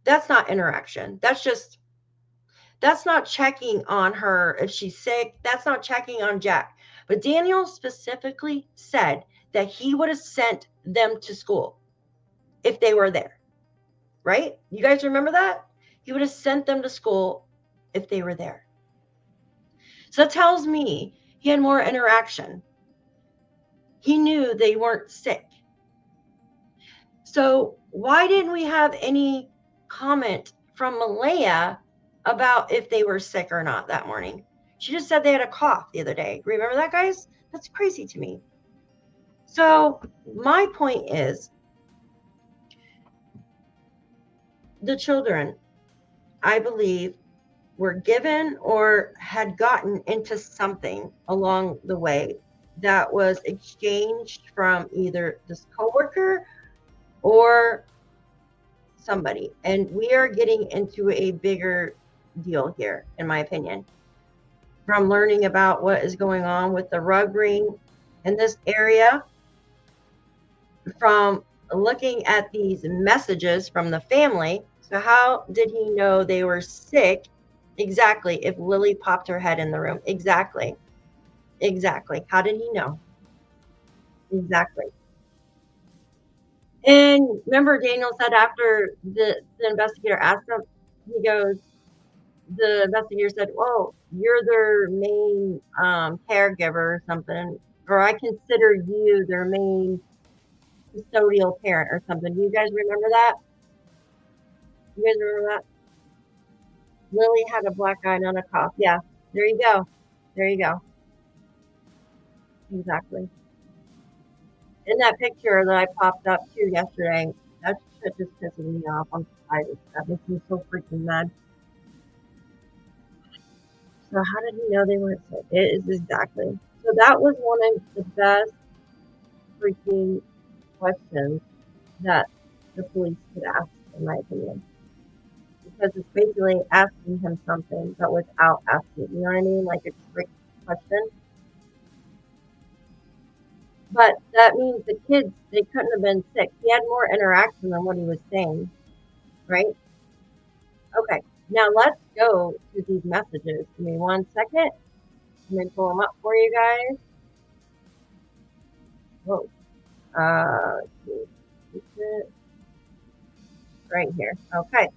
that's not interaction. That's not checking on her if she's sick. That's not checking on Jack. But Daniel specifically said that he would have sent them to school if they were there, right? You guys remember that? He would have sent them to school if they were there. So that tells me he had more interaction. He knew they weren't sick. So why didn't we have any comment from Malaya about if they were sick or not that morning? She just said they had a cough the other day. Remember that, guys? That's crazy to me. So my point is, the children, I believe, were given or had gotten into something along the way that was exchanged from either this coworker or somebody. And we are getting into a bigger deal here, in my opinion, from learning about what is going on with the rug ring in this area, from looking at these messages from the family. So how did he know they were sick? Exactly. If Lilly popped her head in the room. Exactly. How did he know? Exactly. And remember, Daniel said after the investigator asked him, he goes, the investigator said, oh, you're their main caregiver or something, or I consider you their main custodial parent or something. Do you guys remember that? You guys remember that? Lilly had a black eye, not a cough. Yeah, there you go. There you go. Exactly. In that picture that I popped up too yesterday, that shit just pisses me off. That makes me so freaking mad. So how did he know they weren't sick? It is exactly. So that was one of the best freaking questions that the police could ask, in my opinion. Because it's basically asking him something, but without asking. You know what I mean? Like a trick question. But that means the kids, they couldn't have been sick. He had more interaction than what he was saying, right? Okay, now let's go to these messages. Give me 1 second. Let me pull them up for you guys. Whoa. Right here. Okay.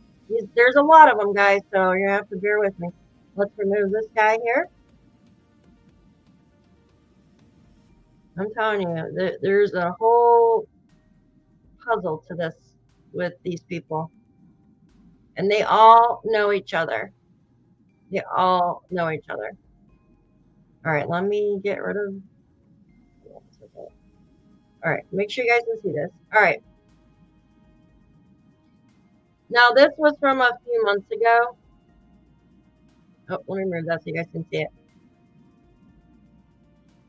There's a lot of them, guys, so you're going to have to bear with me. Let's remove this guy here. I'm telling you, there's a whole puzzle to this with these people. And they all know each other. They all know each other. All right, let me get rid of... All right, make sure you guys can see this. All right. Now, this was from a few months ago. Oh, let me remove that so you guys can see it.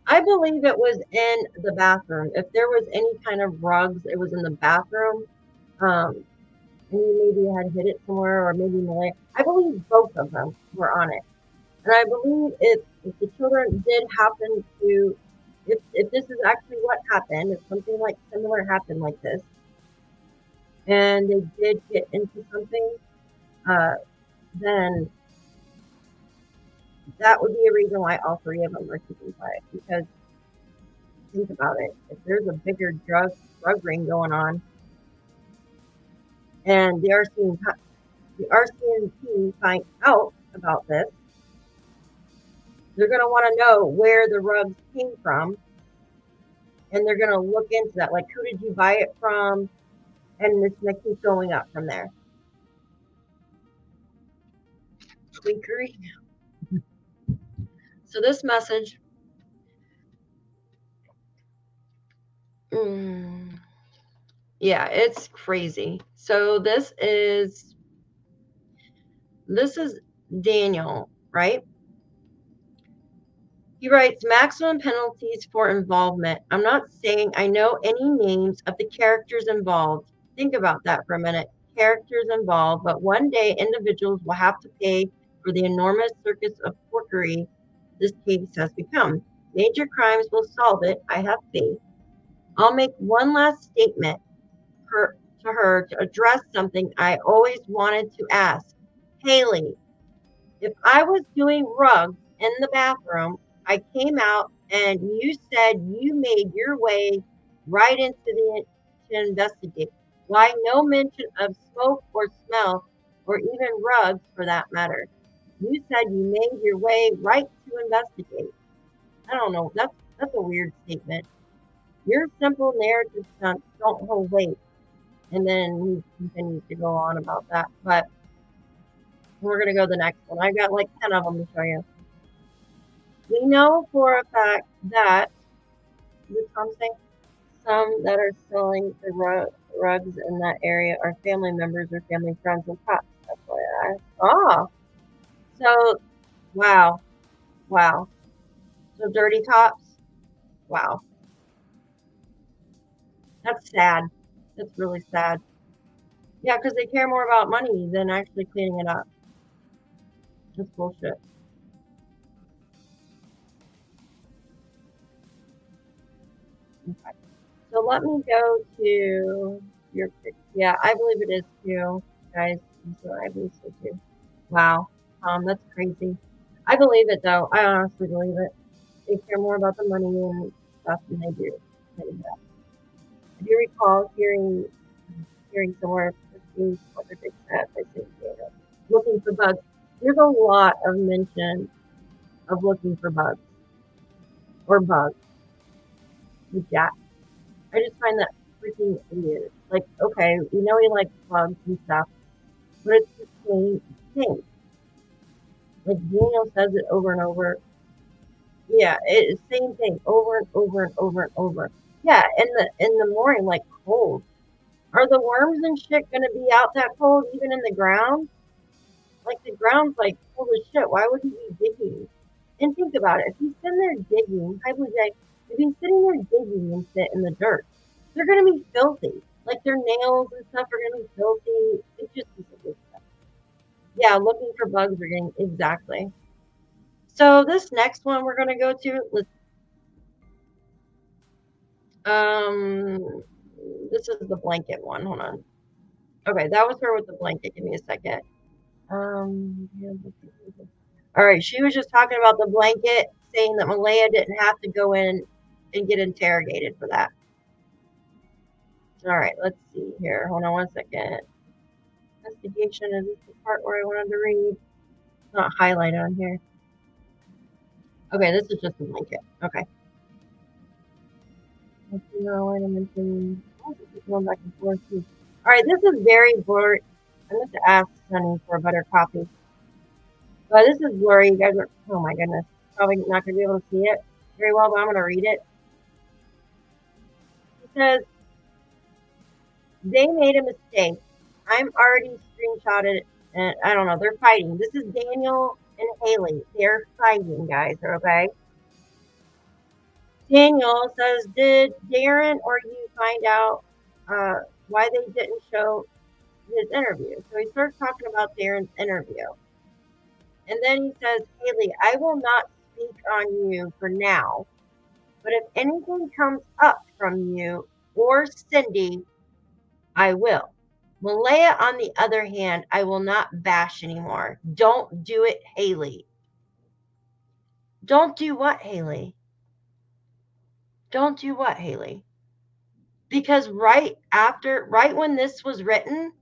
I believe it was in the bathroom. If there was any kind of rugs, it was in the bathroom. And you maybe had hit it somewhere, or maybe Malay. I believe both of them were on it. And I believe if the children did happen to, if this is actually what happened, if something like similar happened like this, and they did get into something, then that would be a reason why all three of them are keeping quiet. Because think about it, if there's a bigger drug ring going on, and the RCMP find out about this, they're going to want to know where the rugs came from, and they're going to look into that. Like, who did you buy it from? And it's going to keep going up from there. Tweakery. So this message, yeah, it's crazy. So this is Daniel, right? He writes, maximum penalties for involvement. I'm not saying I know any names of the characters involved. Think about that for a minute. Characters involved, but one day individuals will have to pay for the enormous circus of porkery this case has become. Major crimes will solve it, I have faith. I'll make one last statement to her to address something I always wanted to ask. Haley, if I was doing rugs in the bathroom, I came out and you said you made your way right to investigate. Why no mention of smoke or smell or even rugs for that matter? You said you made your way right to investigate. I don't know. That's a weird statement. Your simple narrative stunts don't hold weight. And then he continues to go on about that. But we're going to go to the next one. I've got like 10 of them to show you. We know for a fact that some that are selling the rugs in that area are family members or family friends of cops. That's why I saw. So, wow. So dirty cops. Wow. That's sad. That's really sad. Yeah, because they care more about money than actually cleaning it up. That's bullshit. Okay. So let me go to your picture. Yeah, I believe it is too, guys. So I believe so too. Wow. That's crazy. I believe it though. I honestly believe it. They care more about the money and stuff than they do. If you recall hearing somewhere looking for bugs. There's a lot of mention of looking for bugs or bugs with Jack. I just find that freaking weird. Like, okay, we know he likes bugs and stuff, but it's the same thing. Like Daniel says it over and over. Yeah, it's the same thing over and over and over and over. Yeah, in the morning, like cold. Are the worms and shit gonna be out that cold even in the ground? Like the ground's like cold as shit. Why would he be digging? And think about it. If he's sitting there digging, if he's sitting there digging and sit in the dirt, they're gonna be filthy. Like their nails and stuff are gonna be filthy. It's just stuff. Yeah, looking for bugs are getting exactly. So this next one we're gonna go to. This is the blanket one. Hold on. Okay, that was her with the blanket. Give me a second. All right, she was just talking about the blanket saying that Malaya didn't have to go in and get interrogated for that. All right, let's see here. Hold on one second. Investigation, is this the part where I wanted to read? It's not highlighted on here. Okay, this is just a blanket. Okay. Going back and forth. All right, this is very blurry. I'm going to ask Sunny for a better copy. But this is blurry. You guys are, oh my goodness, probably not going to be able to see it very well, but I'm going to read it. It says, they made a mistake. I'm already screenshotted, and I don't know, they're fighting. This is Daniel and Haley. They're fighting, guys, okay? Daniel says, did Darren or you find out why they didn't show his interview? So he starts talking about Darren's interview. And then he says, Haley, I will not speak on you for now, but if anything comes up from you or Cindy, I will. Malaya, on the other hand, I will not bash anymore. Don't do it, Haley. Don't do what, Haley? Don't do what, Haley? Because right when this was written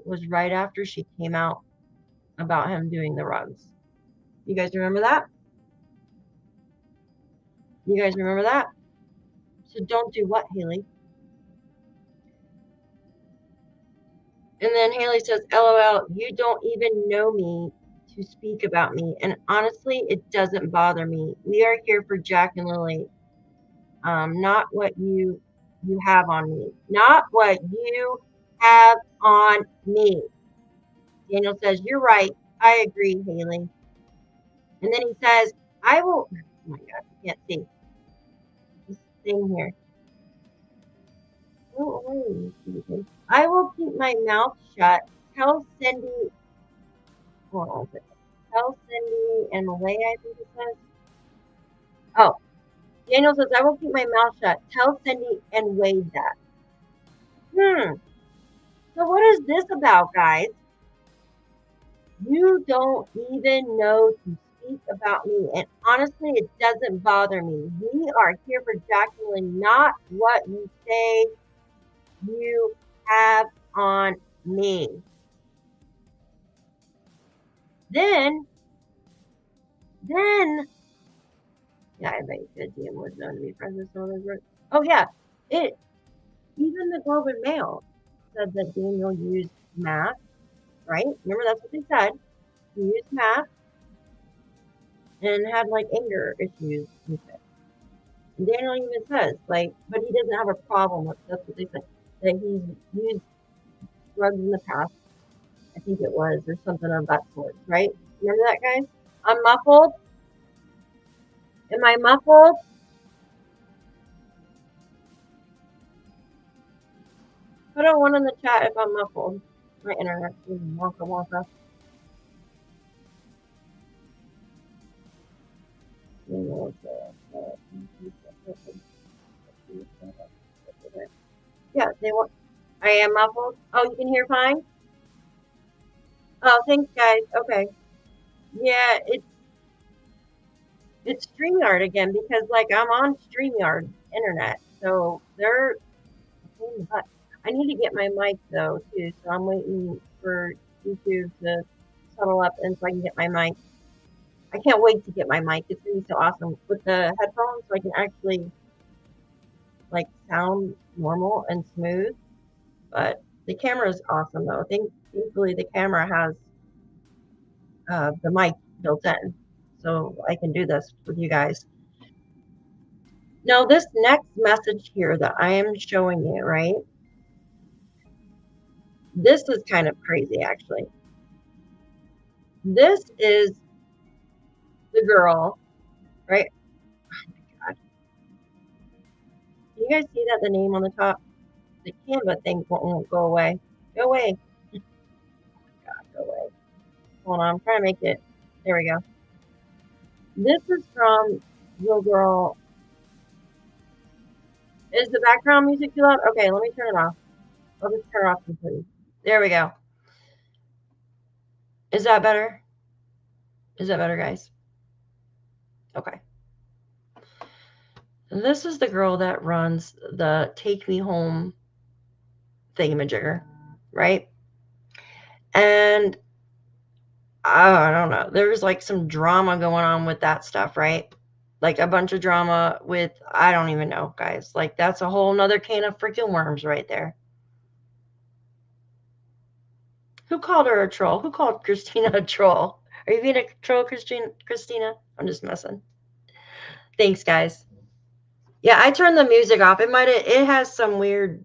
was right after she came out about him doing the rugs. You guys remember that? You guys remember that? So don't do what, Haley? And then Haley says, LOL, you don't even know me to speak about me. And honestly, it doesn't bother me. We are here for Jack and Lilly. Not what you have on me. Not what you have on me. Daniel says, you're right. I agree, Haley. And then he says, I will, oh my God, I can't see this thing here. Oh, I will keep my mouth shut. Tell Cindy, hold on a second. Tell Cindy and Malaya, I think it says. Oh, Daniel says, I will keep my mouth shut. Tell Cindy and Wade that. So what is this about, guys? You don't even know to speak about me. And honestly, it doesn't bother me. We are here for Jacqueline, not what you say you have on me. Then, yeah, I bet you could DM was known to be friends with some of those. Oh, yeah. Even the Globe and Mail said that Daniel used math, right? Remember, that's what they said. He used math and had, like, anger issues with it. And Daniel even says, like, but he doesn't have a problem with, that's what they said, that he's used drugs in the past. I think it was, or something of that sort, right? Remember that, guys? I'm muffled. Am I muffled? Put a 1 in the chat if I'm muffled. My internet is wonka. Yeah, they want. I am muffled. Oh, you can hear fine? Oh, thanks, guys. Okay. Yeah, it's StreamYard again because, like, I'm on StreamYard internet, so they're. I need to get my mic though too, so I'm waiting for YouTube to settle up and so I can get my mic. I can't wait to get my mic. It's gonna be so awesome with the headphones, so I can actually like sound normal and smooth. But the camera is awesome though. Thankfully the camera has the mic built in, so I can do this with you guys. Now this next message here that I am showing you, right? This is kind of crazy, actually. This is the girl, right? Oh my God. Can you guys see that the name on the top? The Canva thing won't go away. Go away. Oh my God, go away. Hold on, I'm trying to make it. There we go. This is from Little Girl. Is the background music too loud? Okay, let me turn it off. I'll just turn it off completely. There we go. Is that better? Is that better, guys? Okay. And this is the girl that runs the Take Me Home thingamajigger, right? And I don't know. There's like some drama going on with that stuff, right? Like a bunch of drama with, I don't even know, guys. Like that's a whole nother can of freaking worms right there. Who called her a troll? Who called Christina a troll? Are you being a troll, Christina? I'm just messing. Thanks, guys. Yeah, I turned the music off. It has some weird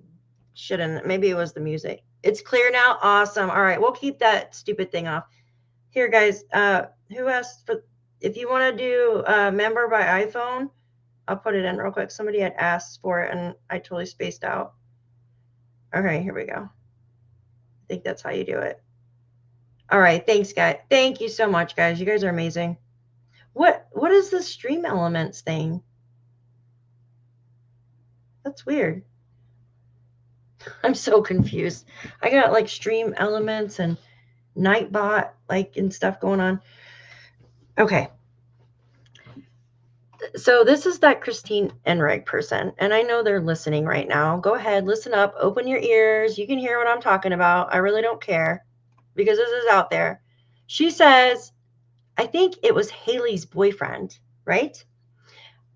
shit in it. Maybe it was the music. It's clear now. Awesome. All right, we'll keep that stupid thing off. Here, guys. Who asked for? If you want to do member by iPhone, I'll put it in real quick. Somebody had asked for it, and I totally spaced out. Okay, here we go. I think that's how you do it. All right, thanks, guys. Thank you so much, guys. You guys are amazing. What is the Stream Elements thing? That's weird. I'm so confused. I got like Stream Elements and Nightbot like and stuff going on. Okay. So this is that Christine Enrig person, and I know they're listening right now. Go ahead, listen up, open your ears. You can hear what I'm talking about. I really don't care because this is out there. She says, I think it was Haley's boyfriend, right?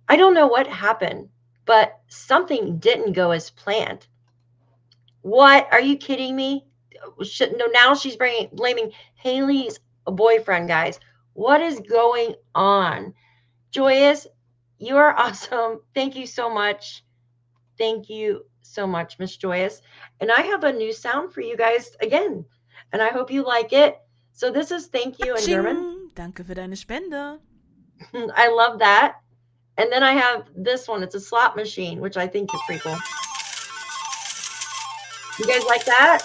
I don't know what happened, but something didn't go as planned. What? Are you kidding me? No, now she's blaming Haley's boyfriend, guys. What is going on? Joyous, you are awesome. Thank you so much. Thank you so much, Miss Joyous. And I have a new sound for you guys again, and I hope you like it. So this is thank you in German. Danke für deine Spende. I love that. And then I have this one. It's a slot machine, which I think is pretty cool. You guys like that?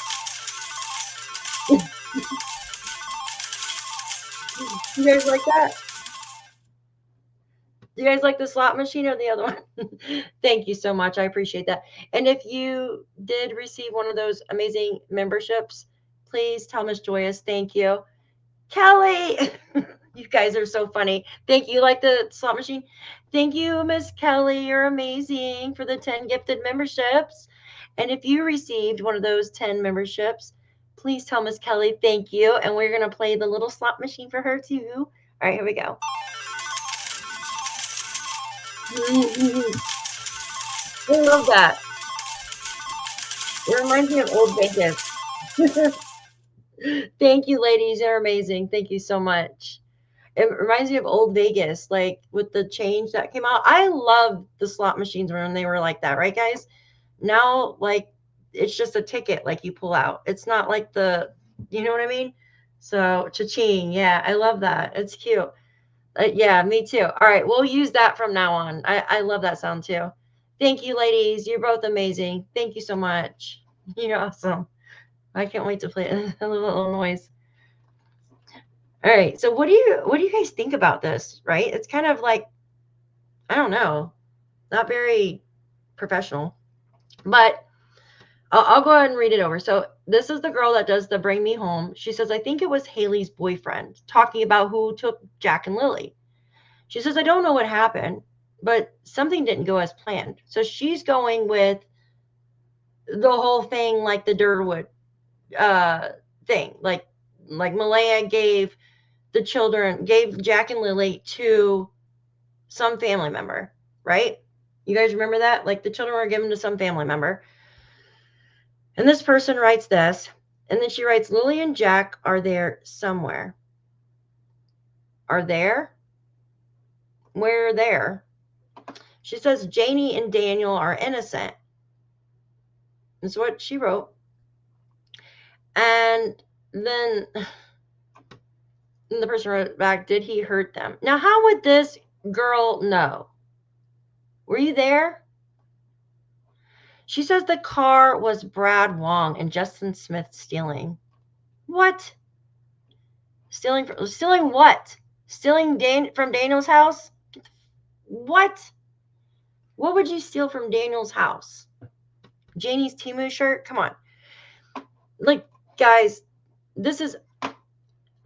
You guys like that? Do you guys like the slot machine or the other one? Thank you so much. I appreciate that. And if you did receive one of those amazing memberships, please tell Miss Joyous thank you. Kelly, you guys are so funny. Thank you. Like the slot machine? Thank you, Miss Kelly. You're amazing for the 10 gifted memberships. And if you received one of those 10 memberships, please tell Miss Kelly thank you. And we're going to play the little slot machine for her too. All right, here we go. I love that. It reminds me of old Vegas. Thank you, ladies. You're amazing. Thank you so much. It reminds me of old Vegas, like with the change that came out. I love the slot machines when they were like that, right, guys? Now, like, it's just a ticket, like you pull out. It's not like you know what I mean? So, cha-ching. Yeah, I love that. It's cute. Yeah, me too. All right, we'll use that from now on. I love that sound too. Thank you, ladies. You're both amazing. Thank you so much. You're awesome. I can't wait to play a little noise. All right. So what do you guys think about this? Right? It's kind of like, I don't know, not very professional, but I'll go ahead and read it over. So this is the girl that does the Bring Me Home. She says, I think it was Haley's boyfriend talking about who took Jack and Lilly. She says, I don't know what happened, but something didn't go as planned. So she's going with the whole thing, like the Durwood thing, like Malaya gave Jack and Lilly to some family member, right? You guys remember that? Like the children were given to some family member. And this person writes this, and then she writes, Lilly and Jack are there somewhere. Are there? Where there? She says Janie and Daniel are innocent. That's what she wrote. And then the person wrote back, did he hurt them? Now, how would this girl know? Were you there? She says the car was Brad Wong and Justin Smith stealing. What? Stealing what? Stealing from Daniel's house? What? What would you steal from Daniel's house? Janie's Temu shirt? Come on. Like, guys, this is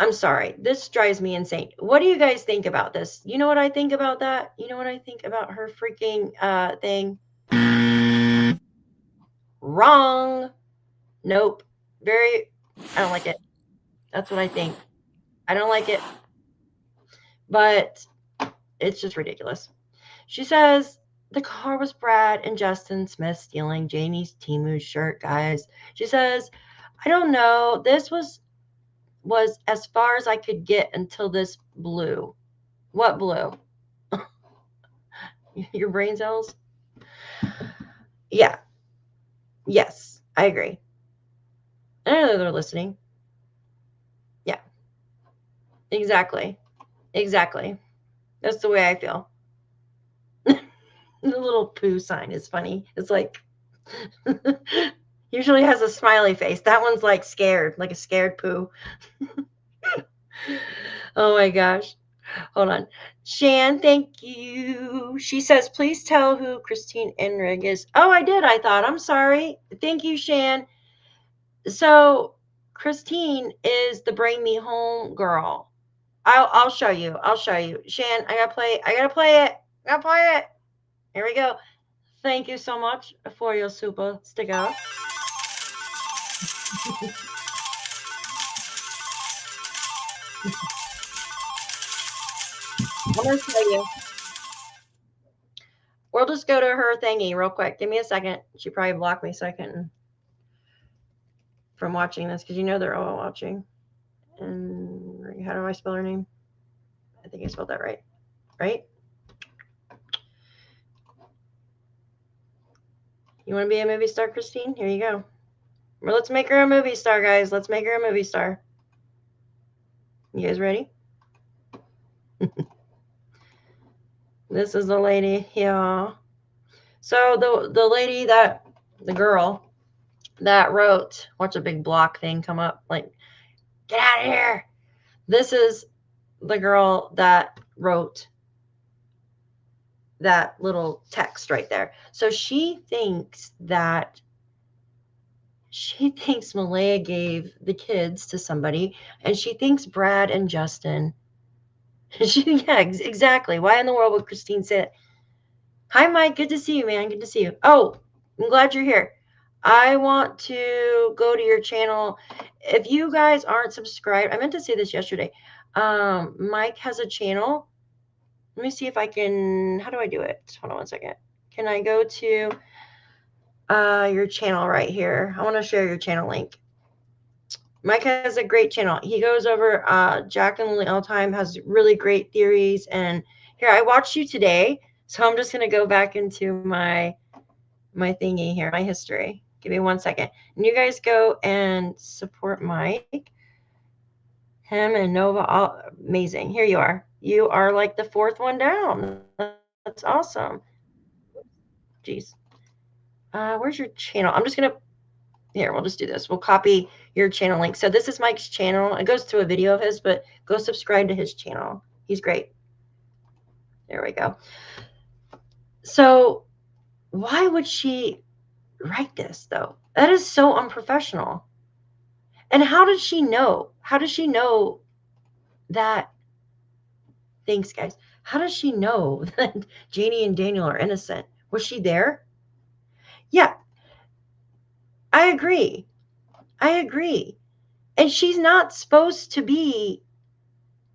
I'm sorry. This drives me insane. What do you guys think about this? You know what I think about that? You know what I think about her freaking thing? Wrong. Nope. I don't like it. That's what I think. I don't like it. But it's just ridiculous. She says the car was Brad and Justin Smith stealing Janie's Temu shirt, guys. She says, I don't know. This was as far as I could get until this blew. What blew? Your brain cells? Yeah. Yes, I agree. I know they're listening. Yeah. Exactly. Exactly. That's the way I feel. The little poo sign is funny. It's like usually has a smiley face. That one's like scared, like a scared poo. Oh my gosh. Hold on. Shan, thank you. She says, please tell who Christine Enrig is. Oh, I did, I thought. I'm sorry. Thank you, Shan. So Christine is the Bring Me Home girl. I'll show you. I'll show you. Shan, I gotta play it. Here we go. Thank you so much for your super sticker. I'm gonna show you. We'll just go to her thingy real quick. Give me a second. She probably blocked me so I can from watching this because you know they're all watching. And how do I spell her name? I think I spelled that right. Right? You want to be a movie star, Christine? Here you go. Well, let's make her a movie star, guys. Let's make her a movie star. You guys ready? This is the lady here. So the girl that wrote, watch a big block thing come up, like, get out of here. This is the girl that wrote that little text right there. So she thinks Malaya gave the kids to somebody, and she thinks Brad and Justin. Yeah, exactly. Why in the world would Christine say that? Hi, Mike. Good to see you, man. Good to see you. Oh, I'm glad you're here. I want to go to your channel. If you guys aren't subscribed, I meant to say this yesterday. Mike has a channel. Let me see if I can. How do I do it? Hold on one second. Can I go to your channel right here? I want to share your channel link. Mike has a great channel. He goes over Jack and Lilly all the time, has really great theories. And here, I watched you today, so I'm just going to go back into my thingy here, my history. Give me 1 second. And you guys go and support Mike. Him and Nova, all amazing. Here you are. You are like the fourth one down. That's awesome. Jeez. Where's your channel? I'm just going to, here, we'll just do this. We'll copy your channel link. So this is Mike's channel. It goes through a video of his, but go subscribe to his channel. He's great. There we go. So why would she write this, though? That is so unprofessional. And how did she know? How does she know that? Thanks, guys. How does she know that Janie and Daniel are innocent? Was she there? Yeah, I agree. And she's not supposed to be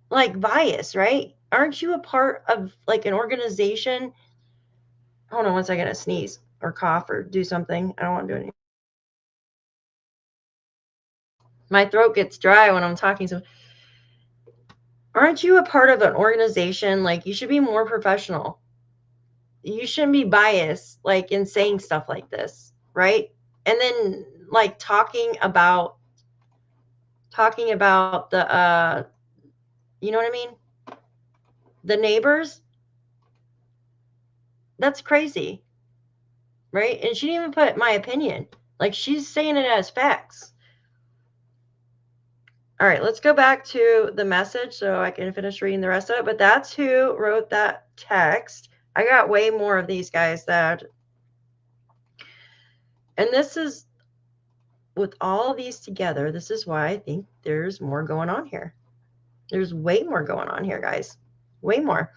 like biased, right? Aren't you a part of like an organization? Hold on 1 second, I sneeze or cough or do something. I don't want to do anything. My throat gets dry when I'm talking. So aren't you a part of an organization? Like, you should be more professional. You shouldn't be biased, like, in saying stuff like this, right? And then like talking about the you know what I mean? The neighbors. That's crazy. Right? And she didn't even put my opinion. Like, she's saying it as facts. All right, let's go back to the message so I can finish reading the rest of it. But that's who wrote that text. I got way more of these guys that, and this is, with all of these together, this is why I think there's more going on here. There's way more going on here, guys. Way more.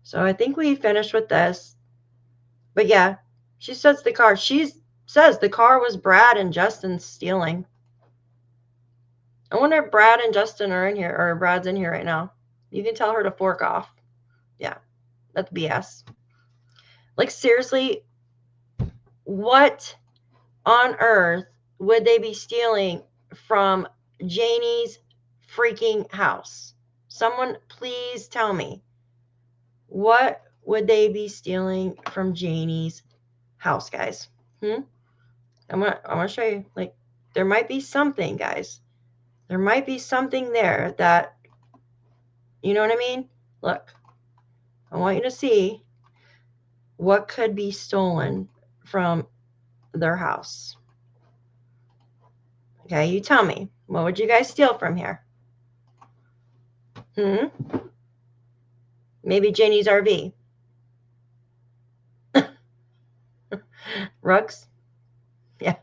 So I think we finished with this. But yeah, she says the car. She says the car was Brad and Justin's stealing. I wonder if Brad and Justin are in here, or Brad's in here right now. You can tell her to fork off. Yeah, that's BS. Like, seriously, what on earth would they be stealing from Janie's freaking house? Someone please tell me. What would they be stealing from Janie's house, guys? I'm gonna show you. Like, there might be something, guys. There might be something there that, you know what I mean? Look, I want you to see what could be stolen from their house. Okay, you tell me. What would you guys steal from here? Maybe Janie's RV. Rugs? Yeah.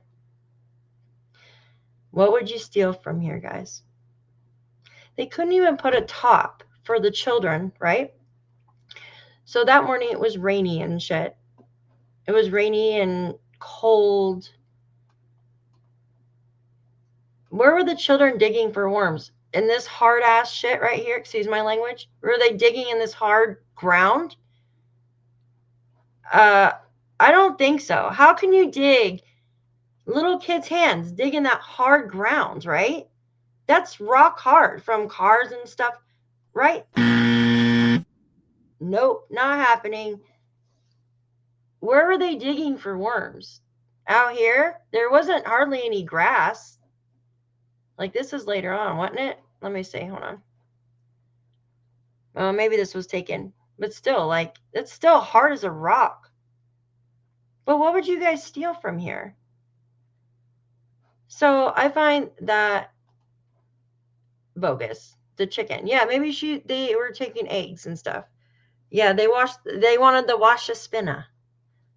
What would you steal from here, guys? They couldn't even put a top for the children, right? So that morning it was rainy and shit. It was rainy and cold. Where were the children digging for worms? In this hard ass shit right here? Excuse my language. Were they digging in this hard ground? I don't think so. How can you dig? Little kids' hands dig in that hard ground, right? That's rock hard from cars and stuff, right? Nope, not happening. Where were they digging for worms? Out here? There wasn't hardly any grass. Like, this is later on, wasn't it? Let me see. Hold on. Maybe this was taken. But still, like, it's still hard as a rock. But what would you guys steal from here? So I find that bogus. The chicken. Yeah, maybe they were taking eggs and stuff. Yeah, they wanted the wash a spinna.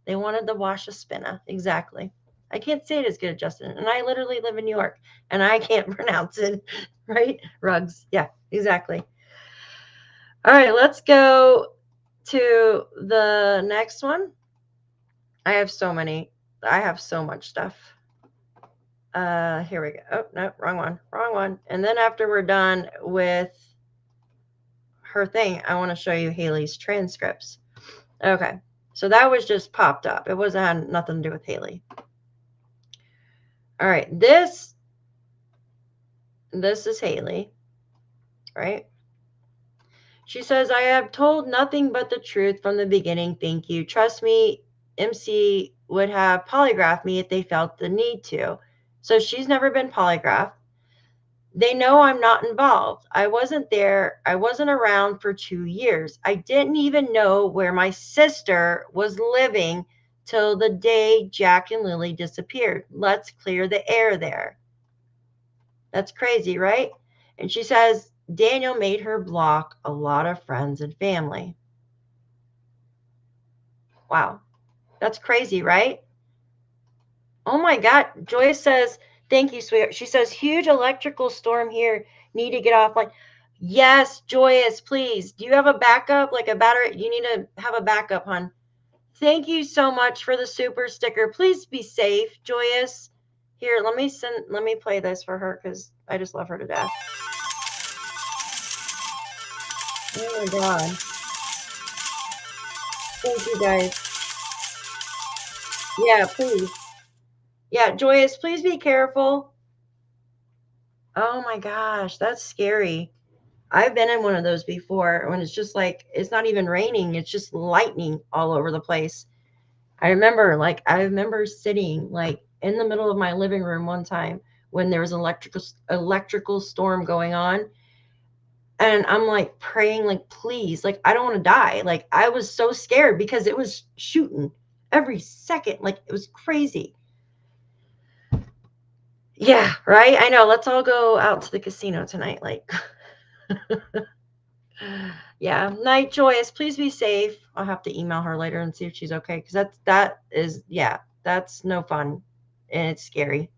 They wanted the wash a spinna. Exactly. I can't say it as good as Justin. And I literally live in New York and I can't pronounce it, right? Rugs. Yeah, exactly. All right, let's go to the next one. I have so many. I have so much stuff. Here we go. Oh, no, wrong one. And then after we're done with her thing, I want to show you Haley's transcripts. Okay. So that was just popped up. It had nothing to do with Haley. All right. This is Haley, right? She says, I have told nothing but the truth from the beginning. Thank you. Trust me, MC would have polygraphed me if they felt the need to. So she's never been polygraphed. They know I'm not involved. I wasn't there. I wasn't around for 2 years. I didn't even know where my sister was living till the day Jack and Lilly disappeared. Let's clear the air there. That's crazy, right? And she says, Daniel made her block a lot of friends and family. Wow. That's crazy, right? Oh my God. Joyce says, thank you, sweetheart. She says, huge electrical storm here. Need to get offline. Yes, Joyous, please. Do you have a backup, like a battery? You need to have a backup, hon. Thank you so much for the super sticker. Please be safe, Joyous. Here, let me play this for her because I just love her to death. Oh my God. Thank you, guys. Yeah, please. Yeah, Joyous, please be careful. Oh my gosh, that's scary. I've been in one of those before when it's just like, it's not even raining. It's just lightning all over the place. I remember sitting like in the middle of my living room one time when there was electrical storm going on. And I'm like praying, like, please, like, I don't want to die. Like, I was so scared because it was shooting every second. Like, it was crazy. Yeah, right. I know. Let's all go out to the casino tonight. Like, yeah. Night, Joyous. Please be safe. I'll have to email her later and see if she's okay. Because that's no fun. And it's scary.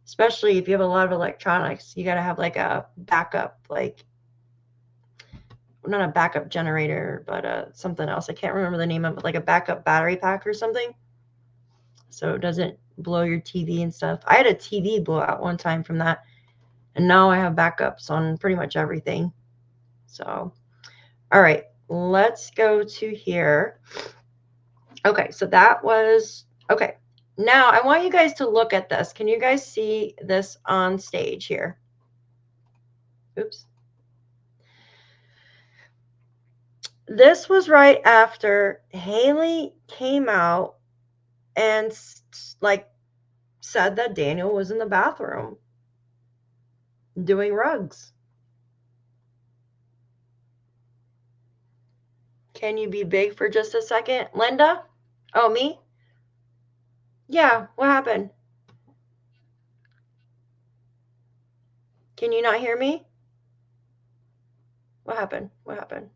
Especially if you have a lot of electronics. You got to have like a backup. Like, not a backup generator, but something else. I can't remember the name of it, like a backup battery pack or something. So it doesn't blow your TV and stuff. I had a TV blow out one time from that. And now I have backups on pretty much everything. So, all right, let's go to here. Okay, so that was, okay. Now I want you guys to look at this. Can you guys see this on stage here? Oops. This was right after Haley came out and like said that Daniel was in the bathroom doing rugs. Can you be big for just a second? Linda? Oh, me? Yeah, what happened? Can you not hear me? What happened? What happened?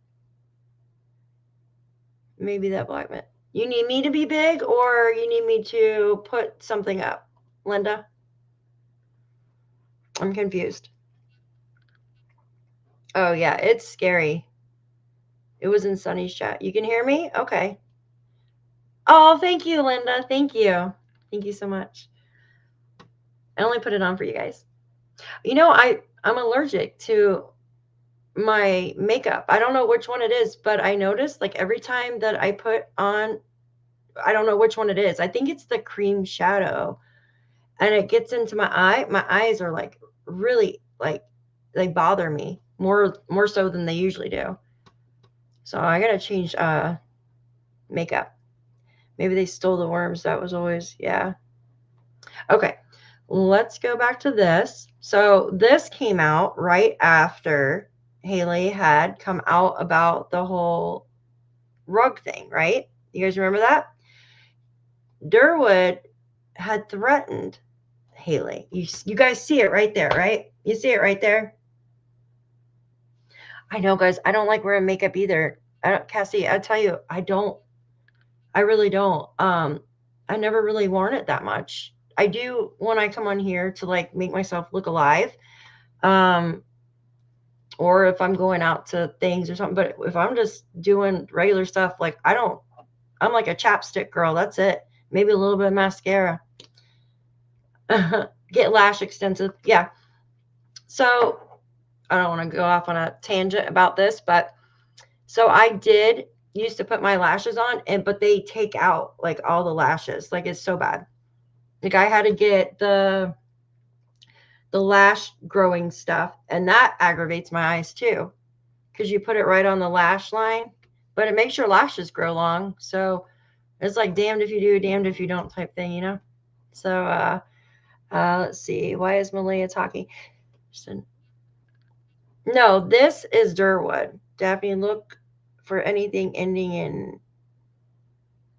Maybe that black man. You need me to be big or you need me to put something up? Linda? I'm confused. Oh, yeah, it's scary. It was in Sunny's chat. You can hear me? Okay. Oh, thank you, Linda. Thank you. Thank you so much. I only put it on for you guys. You know, I'm allergic to my makeup. I don't know which one it is, but I noticed like every time that I put on, I don't know which one it is. I think it's the cream shadow and it gets into my eye. My eyes are like really like they bother me more so than they usually do. So I got to change makeup. Maybe they stole the worms. That was always, yeah. Okay. Let's go back to this. So this came out right after Haley had come out about the whole rug thing, right? You guys remember that? Durwood had threatened Haley. You guys see it right there, right? You see it right there? I know, guys. I don't like wearing makeup either. Cassie, I tell you, I don't. I really don't. I never really worn it that much. I do when I come on here to like make myself look alive. Or if I'm going out to things or something. But if I'm just doing regular stuff, like I'm like a chapstick girl. That's it. Maybe a little bit of mascara. Get lash extensive. Yeah. So I don't want to go off on a tangent about this, but so I did used to put my lashes on but they take out like all the lashes. Like it's so bad. Like I had to get the lash growing stuff and that aggravates my eyes too. Because you put it right on the lash line, but it makes your lashes grow long. So it's like damned if you do, damned if you don't type thing, you know? So let's see. Why is Malia talking? No, this is Durwood. Daphne, look for anything ending in.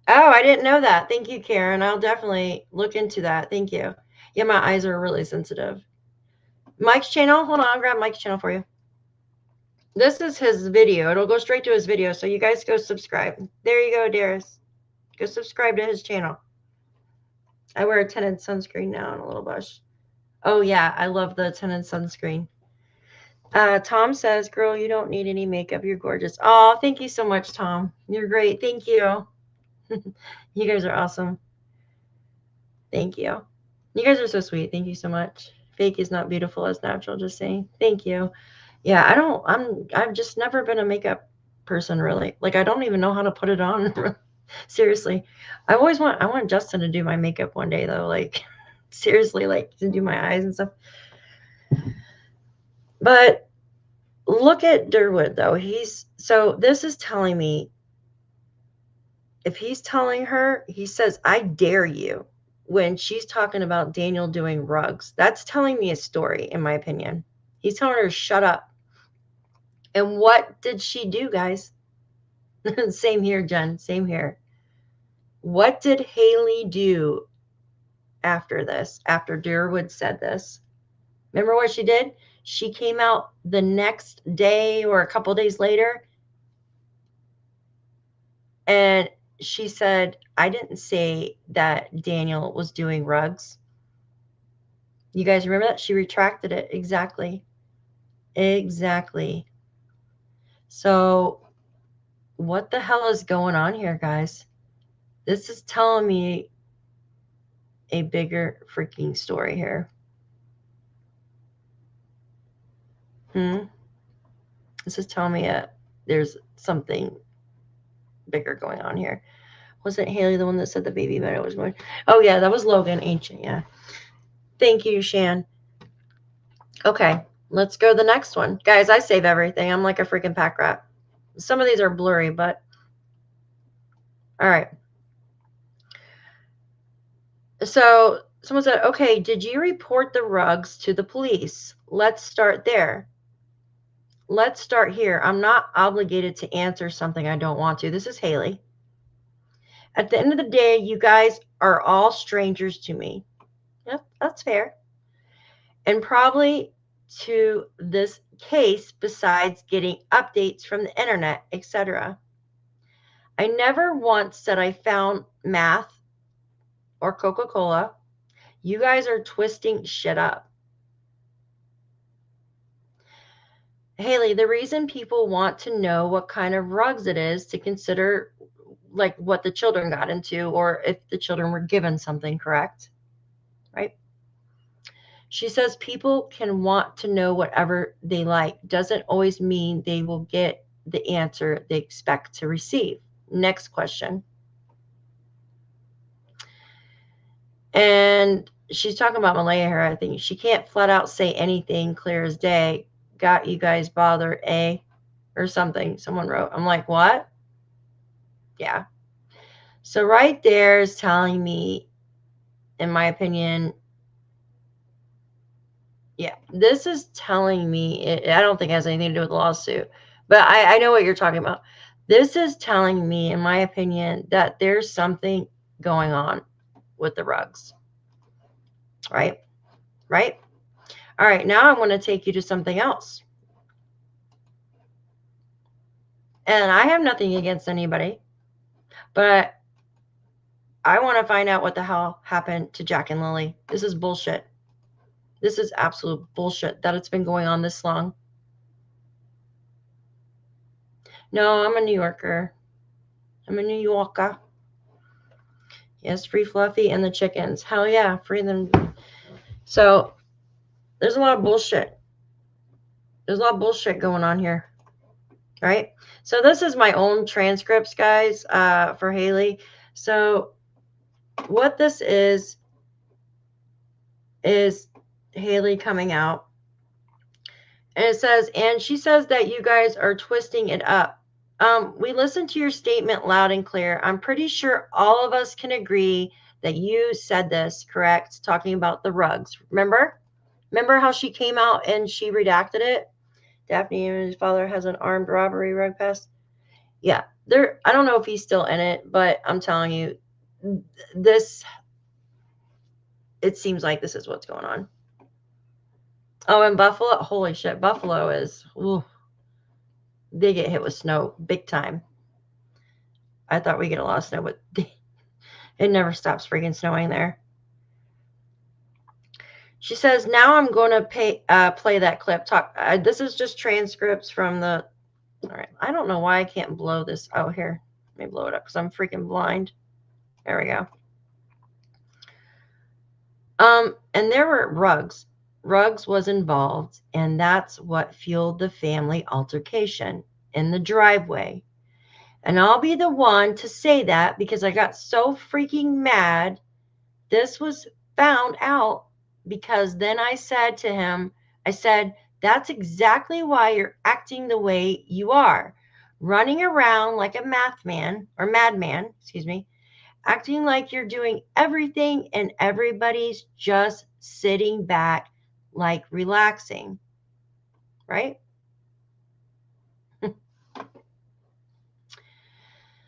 Oh, I didn't know that. Thank you, Karen. I'll definitely look into that. Thank you. Yeah, my eyes are really sensitive. Mike's channel. Hold on. I'll grab Mike's channel for you. This is his video. It'll go straight to his video. So you guys go subscribe. There you go, Darius. Go subscribe to his channel. I wear a tinted sunscreen now and a little blush. Oh, yeah. I love the tinted sunscreen. Tom says, girl, you don't need any makeup. You're gorgeous. Oh, thank you so much, Tom. You're great. Thank you. You guys are awesome. Thank you. You guys are so sweet. Thank you so much. Fake is not beautiful as natural. Just saying. Thank you. Yeah, I've just never been a makeup person really. Like I don't even know how to put it on. Seriously. I want Justin to do my makeup one day though. Like seriously, like to do my eyes and stuff. But look at Durwood though. So this is telling me if he's telling her, he says, I dare you when she's talking about Daniel doing rugs. That's telling me a story, in my opinion. He's telling her, shut up. And what did she do, guys? Same here, Jen. Same here. What did Haley do after this, after Durwood said this? Remember what she did? She came out the next day or a couple days later and she said, I didn't say that Daniel was doing rugs. You guys remember that? She retracted it. Exactly. Exactly. So what the hell is going on here, guys? This is telling me a bigger freaking story here. This is telling me there's something bigger going on here. Wasn't Haley the one that said the baby meadow was going? Oh, yeah, that was Logan, ancient, yeah. Thank you, Shan. Okay, let's go to the next one. Guys, I save everything. I'm like a freaking pack rat. Some of these are blurry, but all right. So someone said, okay, did you report the rugs to the police? Let's start there. Let's start here. I'm not obligated to answer something I don't want to. This is Haley. At the end of the day, you guys are all strangers to me. Yep, that's fair. And probably to this case besides getting updates from the internet, etc. I never once said I found math or Coca-Cola. You guys are twisting shit up. Haley, the reason people want to know what kind of rugs it is to consider like what the children got into or if the children were given something, correct? Right? She says people can want to know whatever they like. Doesn't always mean they will get the answer they expect to receive. Next question. And she's talking about Malaya here, I think. She can't flat out say anything clear as day. Got you guys bothered, eh? Or something someone wrote. I'm like, what? Yeah. So right there is telling me, in my opinion, yeah, this is telling me, I don't think it has anything to do with the lawsuit, but I know what you're talking about. This is telling me, in my opinion, that there's something going on with the rugs. Right? Right? All right, now I want to take you to something else. And I have nothing against anybody, but I want to find out what the hell happened to Jack and Lilly. This is bullshit. This is absolute bullshit that it's been going on this long. No, I'm a New Yorker. I'm a New Yorker. Yes, free Fluffy and the chickens. Hell yeah, free them. So there's a lot of bullshit. There's a lot of bullshit going on here. Right? So this is my own transcripts, guys, for Haley. So what this is Haley coming out. And it says, and she says that you guys are twisting it up. We listened to your statement loud and clear. I'm pretty sure all of us can agree that you said this, correct? Talking about the rugs. Remember how she came out and she redacted it? Daphne and his father has an armed robbery rug pass. Yeah, I don't know if he's still in it, but I'm telling you, it seems like this is what's going on. Oh, and Buffalo, holy shit, Buffalo is, ooh, they get hit with snow big time. I thought we get a lot of snow, but it never stops freaking snowing there. She says, now I'm going to play that clip. This is just transcripts from the, all right, I don't know why I can't blow this out here. Let me blow it up because I'm freaking blind. There we go. And there were rugs. Rugs was involved, and that's what fueled the family altercation in the driveway. And I'll be the one to say that because I got so freaking mad. This was found out because then I said to him, that's exactly why you're acting the way you are. Running around like a madman, acting like you're doing everything and everybody's just sitting back, like relaxing, right?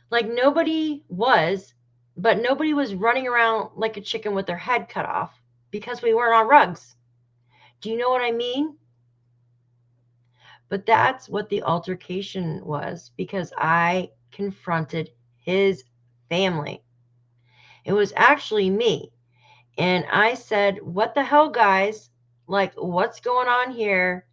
Like nobody was running around like a chicken with their head cut off because we weren't on rugs. Do you know what I mean? But that's what the altercation was because I confronted his family. It was actually me. And I said, what the hell, guys? Like, what's going on here?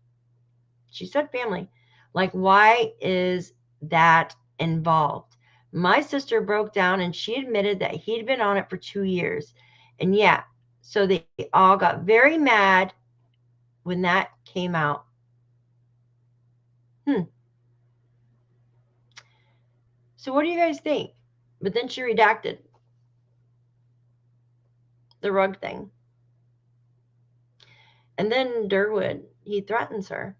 She said family. Like, why is that involved? My sister broke down and she admitted that he'd been on it for 2 years. And yeah, so they all got very mad when that came out. So what do you guys think? But then she redacted the rug thing. And then Durwood, he threatens her.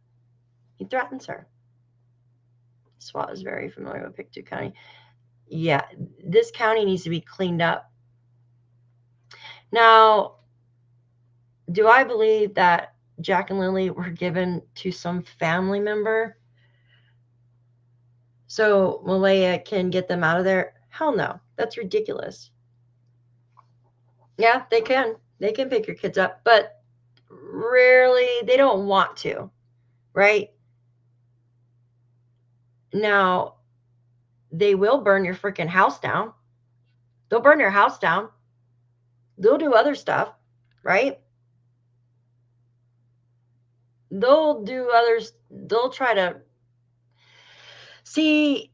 SWAT is very familiar with PICTOU County. Yeah, this county needs to be cleaned up. Now, do I believe that Jack and Lilly were given to some family member so Malaya can get them out of there? Hell no. That's ridiculous. Yeah, they can. They can pick your kids up, but rarely they don't want to, right? Now, they will burn your freaking house down. They'll burn your house down. They'll do other stuff, right? They'll do others. They'll try to see.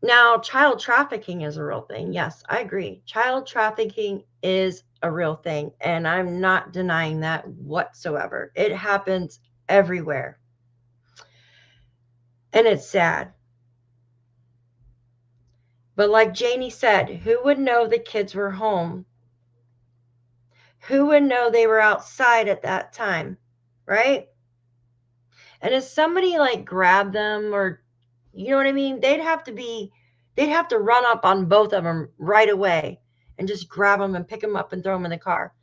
Now, child trafficking is a real thing. Yes, I agree. Child trafficking is a real thing, and I'm not denying that whatsoever. It happens everywhere, and it's sad. But like Janie said, who would know the kids were home? Who would know they were outside at that time, right? And if somebody like grabbed them, or you know what I mean, they'd have to run up on both of them right away and just grab them and pick them up and throw them in the car.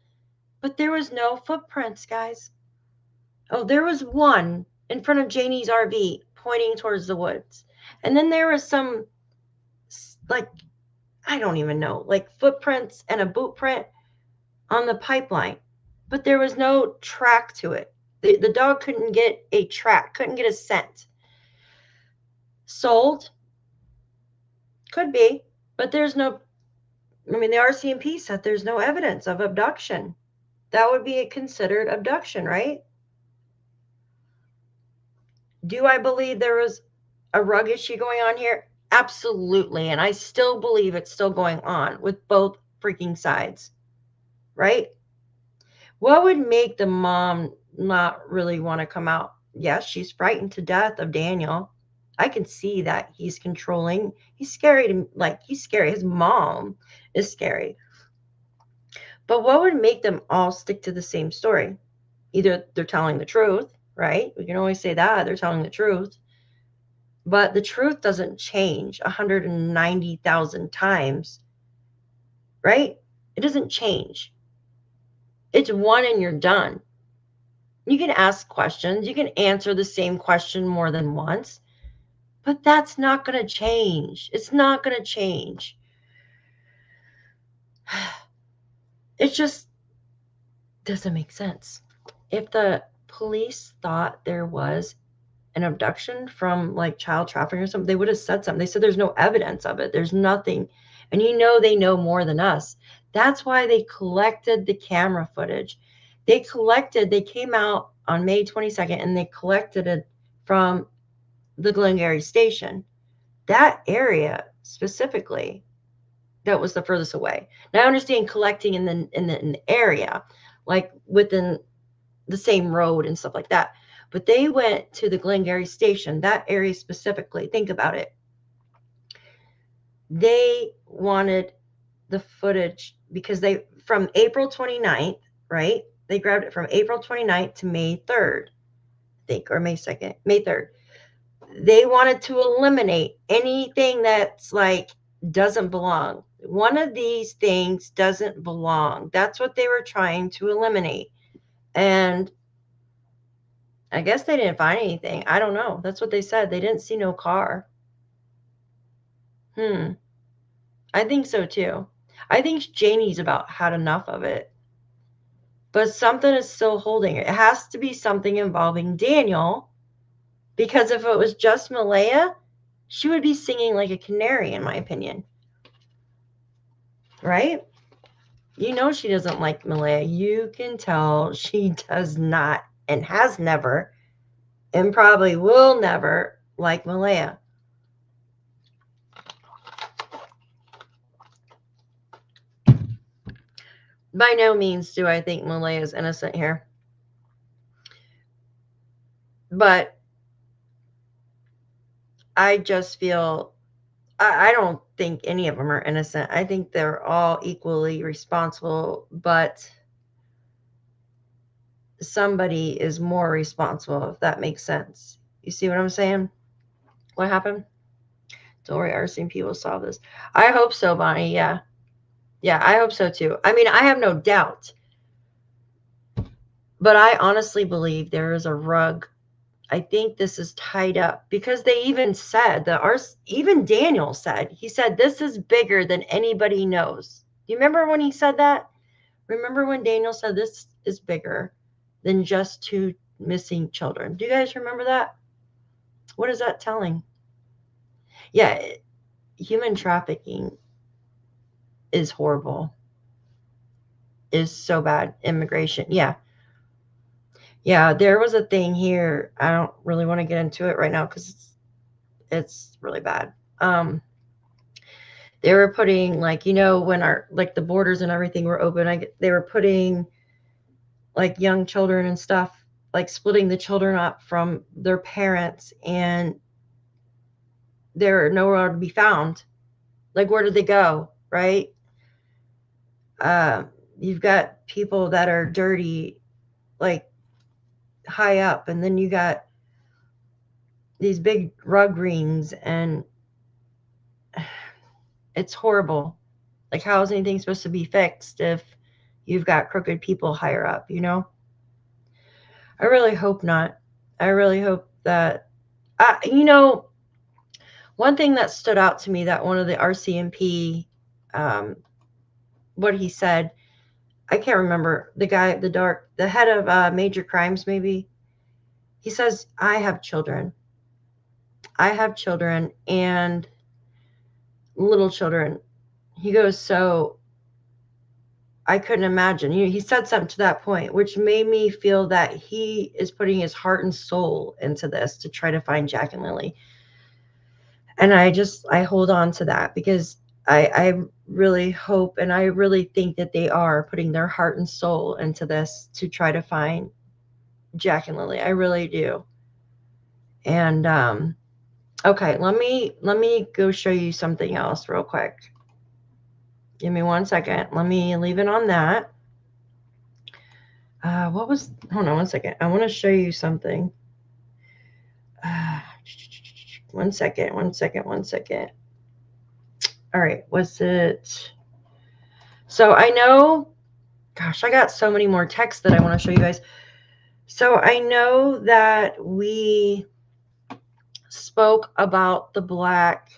But there was no footprints, guys. Oh, there was one in front of Janie's RV pointing towards the woods. And then there was some, like, I don't even know, like footprints and a boot print on the pipeline. But there was no track to it. The dog couldn't get a track, couldn't get a scent. Sold? Could be. But there's no, I mean, the RCMP said there's no evidence of abduction. That would be considered abduction, right? Do I believe there was a rug issue going on here? Absolutely. And I still believe it's still going on with both freaking sides, right? What would make the mom not really want to come out? Yes, she's frightened to death of Daniel. I can see that he's controlling. He's scary to, like, he's scary. His mom is scary. But what would make them all stick to the same story? Either they're telling the truth, right? We can always say that they're telling the truth. But the truth doesn't change 190,000 times, right? It doesn't change. It's one and you're done. You can ask questions. You can answer the same question more than once. But that's not going to change. It's not going to change. It just doesn't make sense. If the police thought there was an abduction from like child trafficking or something, they would have said something. They said there's no evidence of it. There's nothing. And you know they know more than us. That's why they collected the camera footage. They came out on May 22nd and they collected it from the Glengarry station. That area specifically, that was the furthest away. Now I understand collecting in the area, like within the same road and stuff like that. But they went to the Glengarry station, that area specifically. Think about it. They wanted the footage because they, from April 29th, right? They grabbed it from April 29th to May 3rd, I think, or May 2nd, May 3rd. They wanted to eliminate anything that's like doesn't belong. One of these things doesn't belong. That's what they were trying to eliminate. And I guess they didn't find anything. I don't know. That's what they said. They didn't see no car. I think so too. I think Janie's about had enough of it. But something is still holding it. It has to be something involving Daniel, because if it was just Malaya, she would be singing like a canary, in my opinion. Right? You know she doesn't like Malaya. You can tell she does not and has never and probably will never like Malaya. By no means do I think Malaya is innocent here. But I just feel, I don't think any of them are innocent. I think they're all equally responsible, but somebody is more responsible, if that makes sense. You see what I'm saying? What happened? Don't worry, RCMP will solve this. I hope so, Bonnie. Yeah. Yeah, I hope so too. I mean, I have no doubt. But I honestly believe there is a rug. I think this is tied up because they even said even Daniel said, he said, this is bigger than anybody knows. Do you remember when he said that? Remember when Daniel said this is bigger than just 2 missing children? Do you guys remember that? What is that telling? Yeah, human trafficking is horrible. Is so bad. Immigration. Yeah. Yeah, there was a thing here. I don't really want to get into it right now because it's really bad. They were putting, like, when the borders and everything were open, they were putting like young children and stuff, like splitting the children up from their parents, and they're nowhere to be found. Like, where did they go? Right? You've got people that are dirty, like high up, and then you got these big rug rings, and it's horrible. Like, how is anything supposed to be fixed if you've got crooked people higher up, I really hope not. I really hope that, one thing that stood out to me, that one of the RCMP, what he said, I can't remember, the guy, the head of major crimes, maybe. He says, I have children. I have children, and little children. He goes, so I couldn't imagine. He said something to that point, which made me feel that he is putting his heart and soul into this to try to find Jack and Lilly. And I hold on to that because I really hope, and I really think that they are putting their heart and soul into this to try to find Jack and Lilly. I really do. And okay, let me go show you something else real quick. Give me 1 second. Let me leave it on that. Hold on 1 second. I want to show you something. 1 second. All right, what's it? So I know, gosh, I got so many more texts that I want to show you guys. So I know that we spoke about the black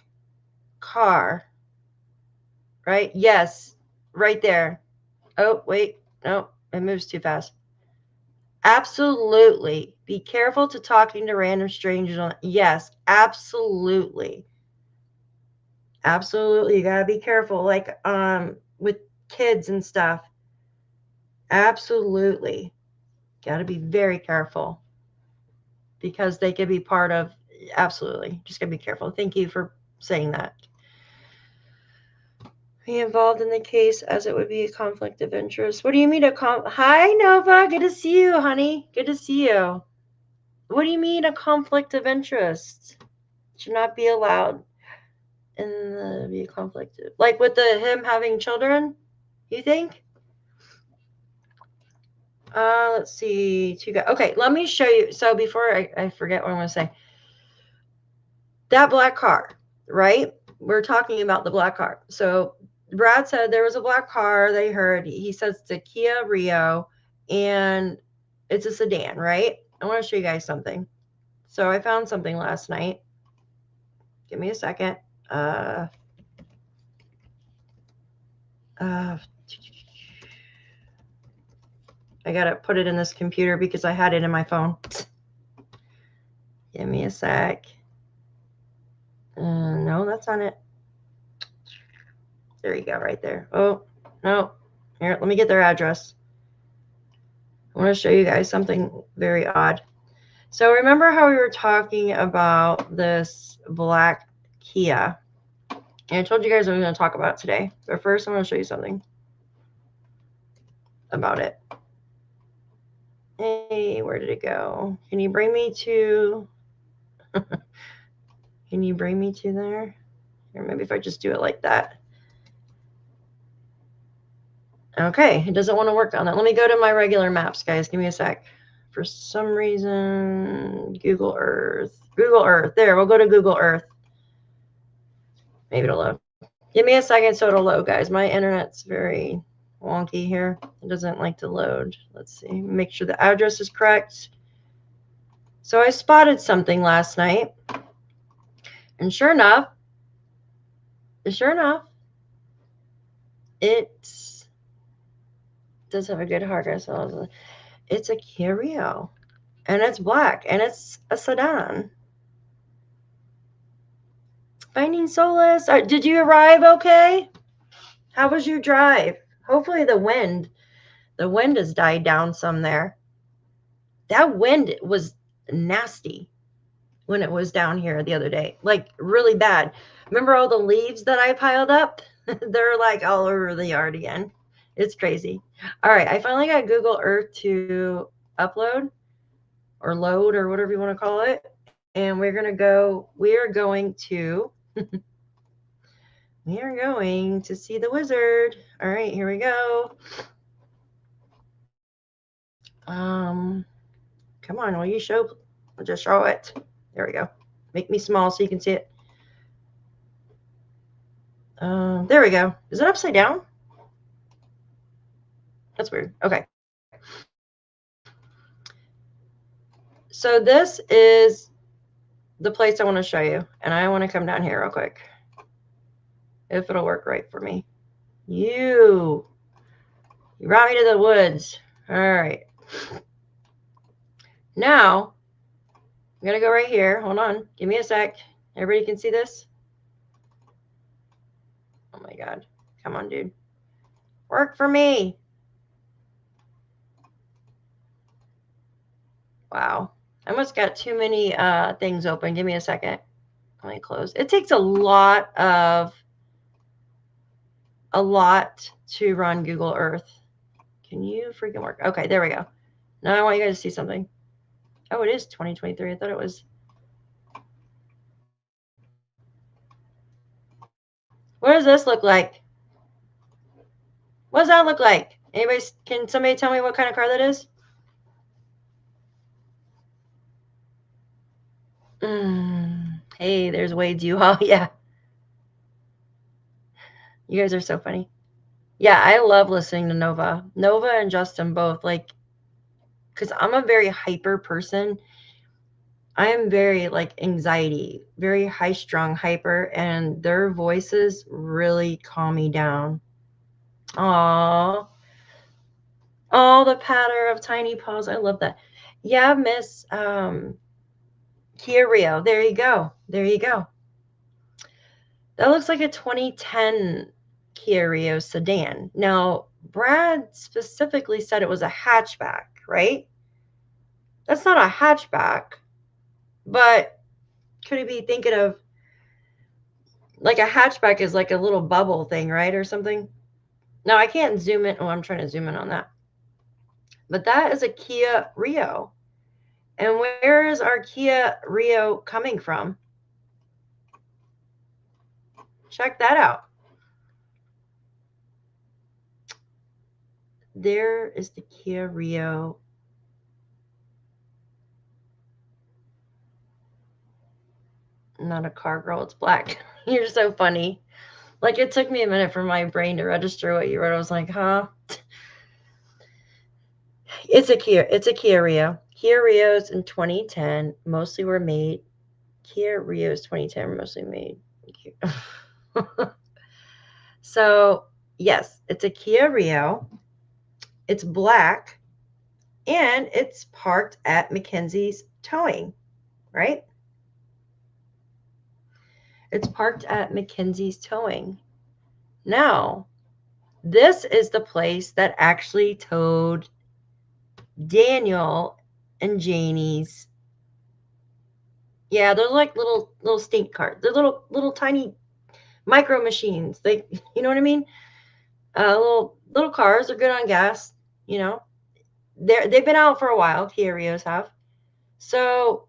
car, right? Yes, right there. Oh, wait, no, it moves too fast. Absolutely. Be careful to talking to random strangers. Yes, absolutely. Absolutely. You gotta be careful, like with kids and stuff. Absolutely. Gotta be very careful because they could be part of, absolutely. Just gotta be careful. Thank you for saying that. Be involved in the case as it would be a conflict of interest. What do you mean Hi, Nova. Good to see you, honey. Good to see you. What do you mean a conflict of interest? Should not be allowed in be a conflict. Like with him having children, you think? Let's see. Okay, let me show you. So before I forget what I'm going to say. That black car, right? We're talking about the black car. So Brad said there was a black car they heard. He says it's a Kia Rio, and it's a sedan, right? I want to show you guys something. So I found something last night. Give me a second. I got to put it in this computer because I had it in my phone. Give me a sec. No, that's not it. There you go, right there. Oh, no. Here, let me get their address. I want to show you guys something very odd. So remember how we were talking about this black Kia? And I told you guys I was going to talk about it today. But first, I'm going to show you something about it. Hey, where did it go? Can you bring me to... Can you bring me to there? Or maybe if I just do it like that. Okay, it doesn't want to work on that. Let me go to my regular maps, guys. Give me a sec. For some reason, Google Earth. Google Earth. There, we'll go to Google Earth. Maybe it'll load. Give me a second so it'll load, guys. My internet's very wonky here. It doesn't like to load. Let's see. Make sure the address is correct. So I spotted something last night. And sure enough, it does have a good hardware. So it's a Kia Rio. And it's black. And it's a sedan. Finding solace. Did you arrive okay? How was your drive? Hopefully the wind has died down some there. That wind was nasty when it was down here the other day. Like really bad. Remember all the leaves that I piled up? They're like all over the yard again. It's crazy. All right, I finally got Google Earth to upload or load or whatever you want to call it. And we are going to we are going to see the wizard. All right, here we go. Come on, will you show? I'll just show it. There we go. Make me small so you can see it. There we go. Is it upside down? That's weird. Okay. So this is the place I want to show you. And I want to come down here real quick. If it'll work right for me. You brought me to the woods. All right. Now, I'm going to go right here. Hold on. Give me a sec. Everybody can see this? Oh, my God. Come on, dude. Work for me. Wow. I must got too many things open. Give me a second. Let me close. It takes a lot to run Google Earth. Can you freaking work? Okay, there we go. Now I want you guys to see something. Oh, it is 2023. I thought it was. What does this look like? What does that look like? Can somebody tell me what kind of car that is? Hey, there's Wade's U-Haul. Yeah. You guys are so funny. Yeah, I love listening to Nova. Nova and Justin both. Like, because I'm a very hyper person. I am very, like, anxiety. Very high-strung, hyper. And their voices really calm me down. Aww. Oh, the patter of tiny paws. I love that. Yeah, Miss Kia Rio. There you go. There you go. That looks like a 2010 Kia Rio sedan. Now, Brad specifically said it was a hatchback, right? That's not a hatchback, but could he be thinking of like a hatchback is like a little bubble thing, right? Or something. Now, I can't zoom in. Oh, I'm trying to zoom in on that. But that is a Kia Rio. And where is our Kia Rio coming from? Check that out. There is the Kia Rio. Not a car girl, it's black. You're so funny. Like, it took me a minute for my brain to register what you wrote. I was like, huh? It's a Kia Rio. Kia Rios in 2010 mostly were made. Kia Rios 2010 were mostly made. So, yes, it's a Kia Rio. It's black. And it's parked at Mackenzie's Towing, right? It's parked at Mackenzie's Towing. Now, this is the place that actually towed Daniel and Janie's Yeah, they're like little stink carts. They're little tiny micro machines. They, you know what I mean? Little cars. They're good on gas. You know, they've been out for a while. Kia Rios have. So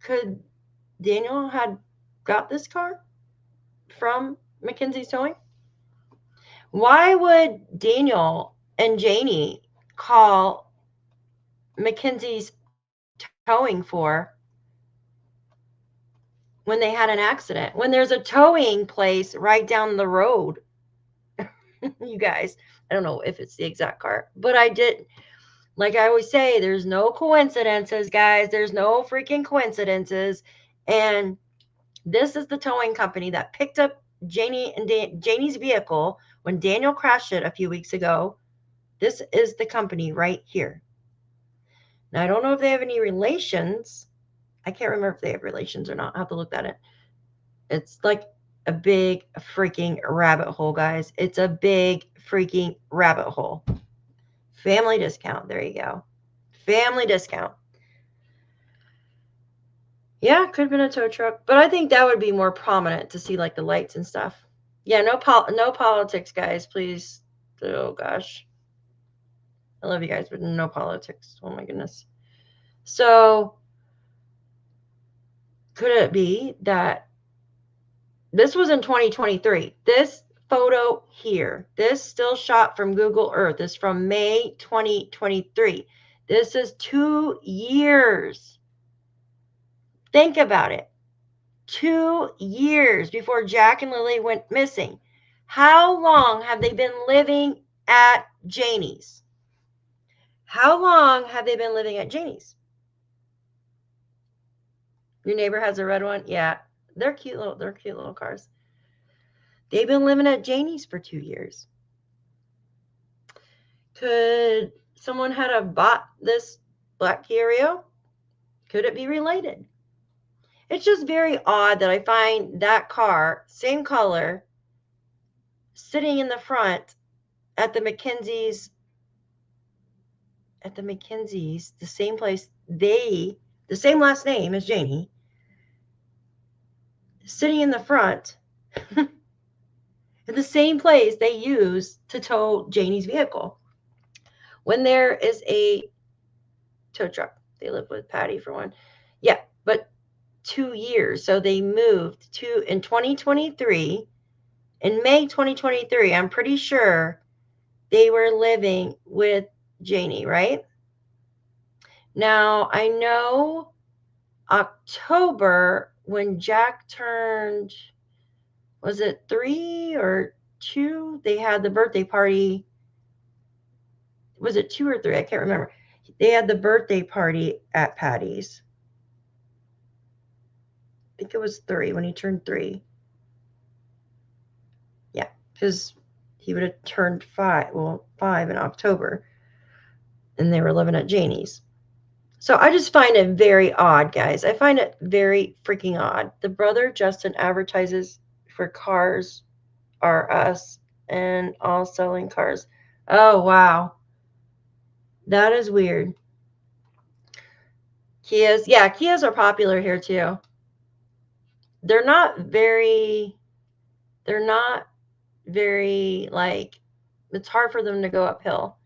could Daniel had got this car from Mackenzie's Towing? Why would Daniel and Janie call Mackenzie's Towing for when they had an accident? When there's a towing place right down the road. You guys, I don't know if it's the exact car, but I did, like I always say, there's no coincidences, guys. There's no freaking coincidences. And this is the towing company that picked up Janie's vehicle when Daniel crashed it a few weeks ago. This is the company right here. Now, I don't know if they have any relations. I can't remember if they have relations or not. I'll have to look at it. It's like a big freaking rabbit hole, guys. It's a big freaking rabbit hole. Family discount. There you go. Family discount. Yeah, could have been a tow truck, but I think that would be more prominent to see like the lights and stuff. Yeah, no politics, guys, please. Oh gosh, I love you guys, but no politics. Oh my goodness. So could it be that this was in 2023? This photo here, this still shot from Google Earth, is from May 2023. This is 2 years. Think about it. 2 years before Jack and Lilly went missing. How long have they been living at Janie's? How long have they been living at Janie's? Your neighbor has a red one? Yeah. They're cute little cars. They've been living at Janie's for 2 years. Could someone have bought this black Kia Rio? Could it be related? It's just very odd that I find that car, same color, sitting in the front at the Mackenzie's, the same place, the same last name as Janie, sitting in the front in the same place they use to tow Janie's vehicle. When there is a tow truck, they live with Patty for one. Yeah, but 2 years. So they moved to in 2023. In May 2023, I'm pretty sure they were living with Janie, right? Now, I know October, when Jack turned, was it 3 or 2? They had the birthday party. Was it 2 or 3? I can't remember. They had the birthday party at Patty's. I think it was 3 when he turned 3. Yeah, because he would have turned 5 in October, and they were living at Janie's. So I just find it very odd, guys. I find it very freaking odd. The brother Justin advertises for Cars R Us and all selling cars. Oh, wow. That is weird. Kias. Yeah, Kias are popular here too. They're not very, like, it's hard for them to go uphill.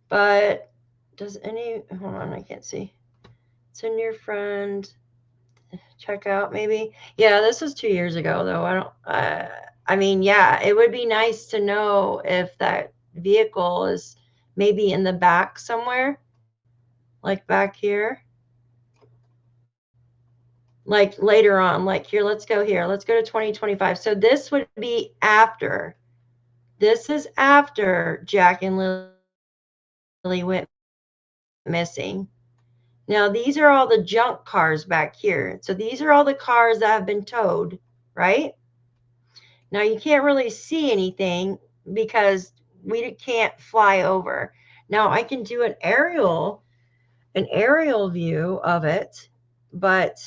But does hold on, I can't see. Send your friend, check out maybe. Yeah, this was 2 years ago though. I mean, yeah, it would be nice to know if that vehicle is maybe in the back somewhere, like back here. Like later on, like here, let's go here. Let's go to 2025. So this would be after. This is after Jack and Lilly went missing. Now, these are all the junk cars back here. So these are all the cars that have been towed, right? Now, you can't really see anything because we can't fly over. Now, I can do an aerial view of it, but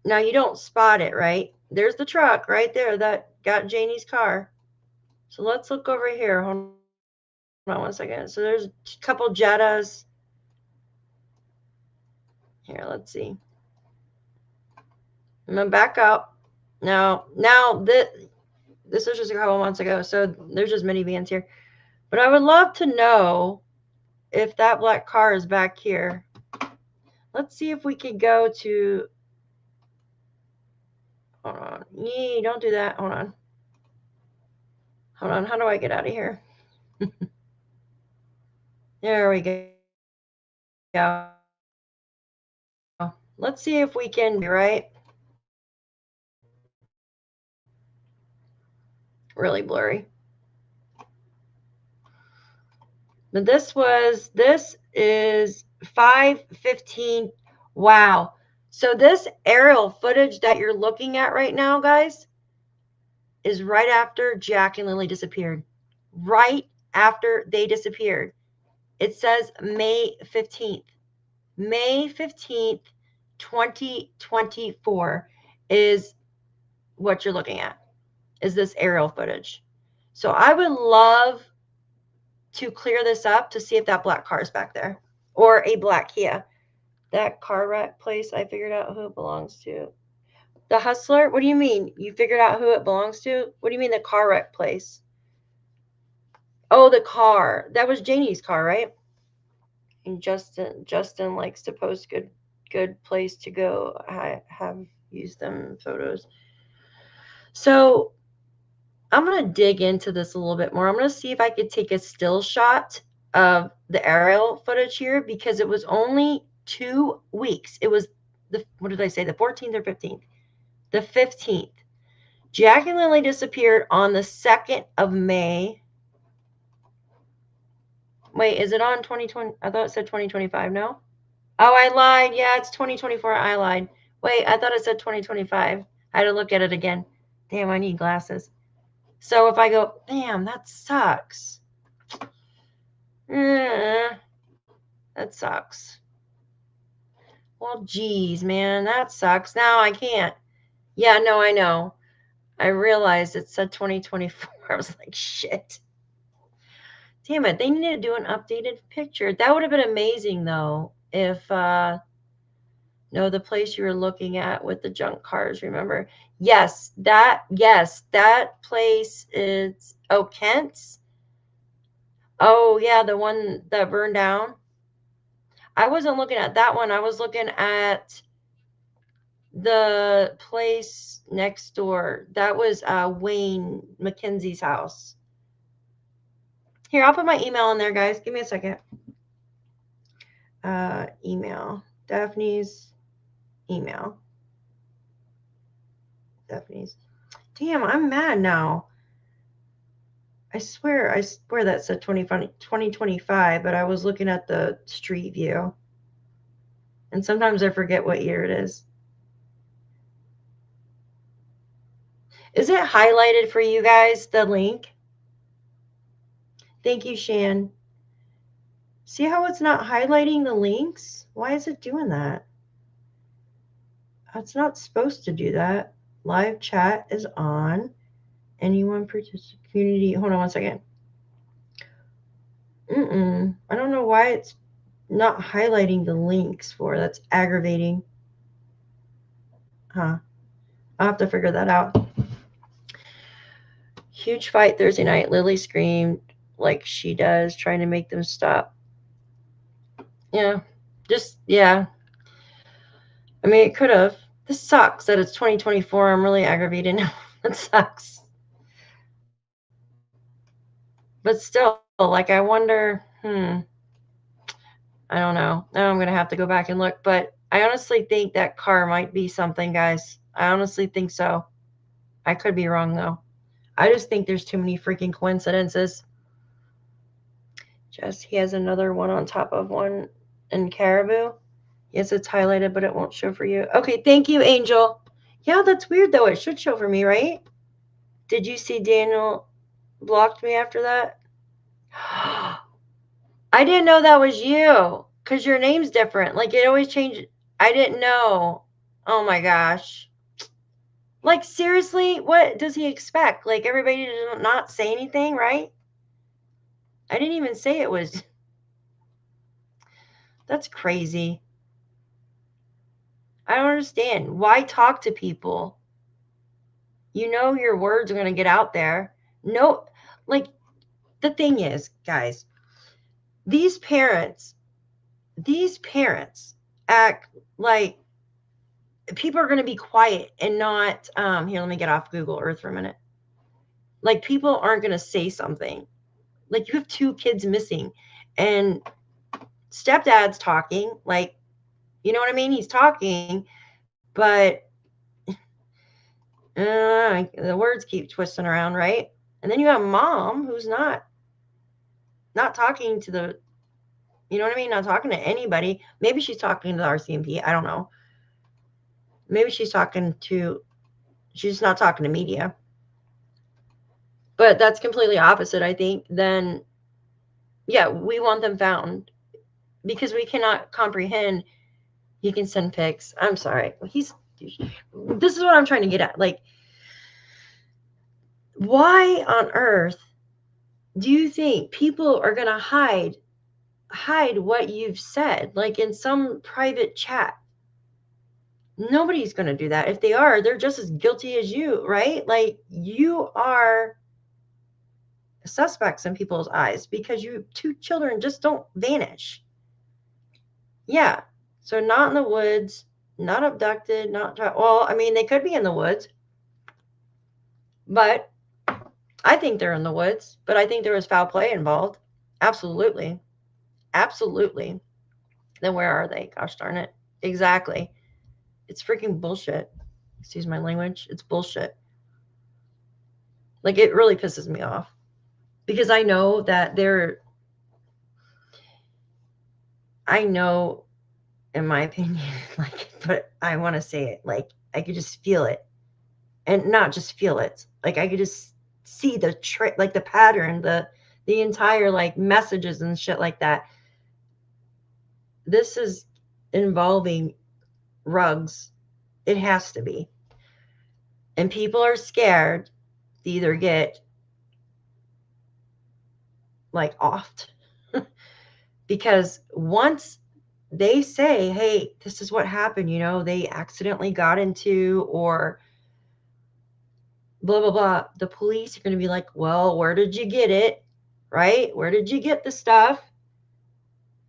now you don't spot it, right? There's the truck right there that got Janie's car. So let's look over here. Hold on one second. So there's a couple Jettas. Here, let's see. I'm going to back up. Now this was just a couple months ago, so there's just minivans here. But I would love to know if that black car is back here. Let's see if we could go to, hold on. Yee, don't do that. Hold on. Hold on. How do I get out of here? There we go. Let's see if we can be right. Really blurry. But this is 5:15. Wow. So this aerial footage that you're looking at right now, guys, is right after Jack and Lilly disappeared. Right after they disappeared. It says May 15th. May 15th, 2024 is what you're looking at, is this aerial footage. So I would love to clear this up to see if that black car is back there, or a black Kia. That car wreck place, I figured out who it belongs to. The Hustler? What do you mean? You figured out who it belongs to? What do you mean the car wreck place? Oh, the car. That was Janie's car, right? And Justin likes to post good place to go. I have used them photos. So I'm going to dig into this a little bit more. I'm going to see if I could take a still shot of the aerial footage here, because it was only 2 weeks. It was what did I say? The 14th or 15th? The 15th. Jack and Lilly disappeared on the 2nd of May. Wait, is it on 2020? I thought it said 2025, no? Oh, I lied. Yeah, it's 2024. I lied. Wait, I thought it said 2025. I had to look at it again. Damn, I need glasses. So if I go, damn, that sucks. That sucks. Well, geez, man, that sucks. Now I can't. Yeah, no, I know. I realized it said 2024. I was like, shit. Damn it, they need to do an updated picture. That would have been amazing, though, if, no, the place you were looking at with the junk cars, remember? Yes, that place is, oh, Kent's? Oh, yeah, the one that burned down. I wasn't looking at that one. I was looking at the place next door. That was Wayne McKenzie's house. Here, I'll put my email in there, guys. Give me a second. Email. Daphne's email. Daphne's. Damn, I'm mad now. I swear that said 2025, but I was looking at the street view. And sometimes I forget what year it is. Is it highlighted for you guys, the link? Thank you, Shan. See how it's not highlighting the links? Why is it doing that? It's not supposed to do that. Live chat is on. Anyone participate? Community. Hold on one second. I don't know why it's not highlighting the links for. That's aggravating. Huh. I'll have to figure that out. Huge fight Thursday night. Lilly screamed like she does, trying to make them stop. Yeah. Yeah. I mean, it could have. This sucks that it's 2024. I'm really aggravated now. That sucks. But still, like, I wonder, I don't know. Now I'm going to have to go back and look. But I honestly think that car might be something, guys. I honestly think so. I could be wrong, though. I just think there's too many freaking coincidences. He has another one on top of one in Caribou. Yes, it's highlighted, but it won't show for you. Okay, thank you, Angel. Yeah, that's weird, though. It should show for me, right? Did you see Daniel blocked me after that? I didn't know that was you, because your name's different. Like, it always changed. I didn't know. Oh, my gosh. Like, seriously? What does he expect? Like, everybody to not say anything, right? I didn't even say it was. That's crazy. I don't understand. Why talk to people? You know your words are going to get out there. No, like, the thing is, guys, these parents act like people are going to be quiet and not, here, let me get off Google Earth for a minute. Like, people aren't going to say something. Like, you have 2 kids missing and stepdad's talking, like, you know what I mean? He's talking, but the words keep twisting around, right? And then you have mom who's not talking to the, you know what I mean? Not talking to anybody. Maybe she's talking to the RCMP. I don't know. Maybe she's just not talking to media. But that's completely opposite, I think. Then, yeah, we want them found because we cannot comprehend. He can send pics. I'm sorry. This is what I'm trying to get at. Like, why on earth do you think people are going to hide what you've said, like in some private chat? Nobody's going to do that. If they are, they're just as guilty as you, right? Like, you are suspects in people's eyes because you 2 children just don't vanish. Yeah. So not in the woods, not abducted, well, I mean, they could be in the woods, but I think they're in the woods, but I think there was foul play involved. Absolutely. Absolutely. Then where are they? Gosh darn it. Exactly. It's freaking bullshit. Excuse my language. It's bullshit. Like, it really pisses me off because I know that I know, in my opinion, like, but I want to say it, like, I could just feel it, and not just feel it, like, I could just see the like the pattern, the entire, like, messages and shit like that. This is involving rugs. It has to be. And people are scared to either get, like, offed because once they say, hey, this is what happened, you know, they accidentally got into, or blah, blah, blah, the police are going to be like, well, where did you get it? Right? Where did you get the stuff?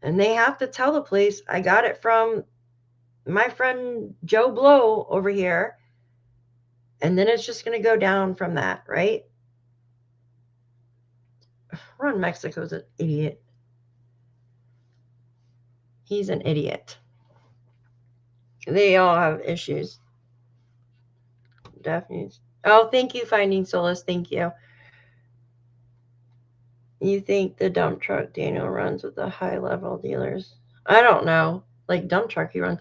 And they have to tell the police, I got it from my friend Joe Blow over here. And then it's just going to go down from that, right? Ron Mexico's an idiot. He's an idiot. They all have issues. Definitely. Oh, thank you, Finding Solace. Thank you. You think the dump truck Daniel runs with the high-level dealers? I don't know. Like, dump truck he runs.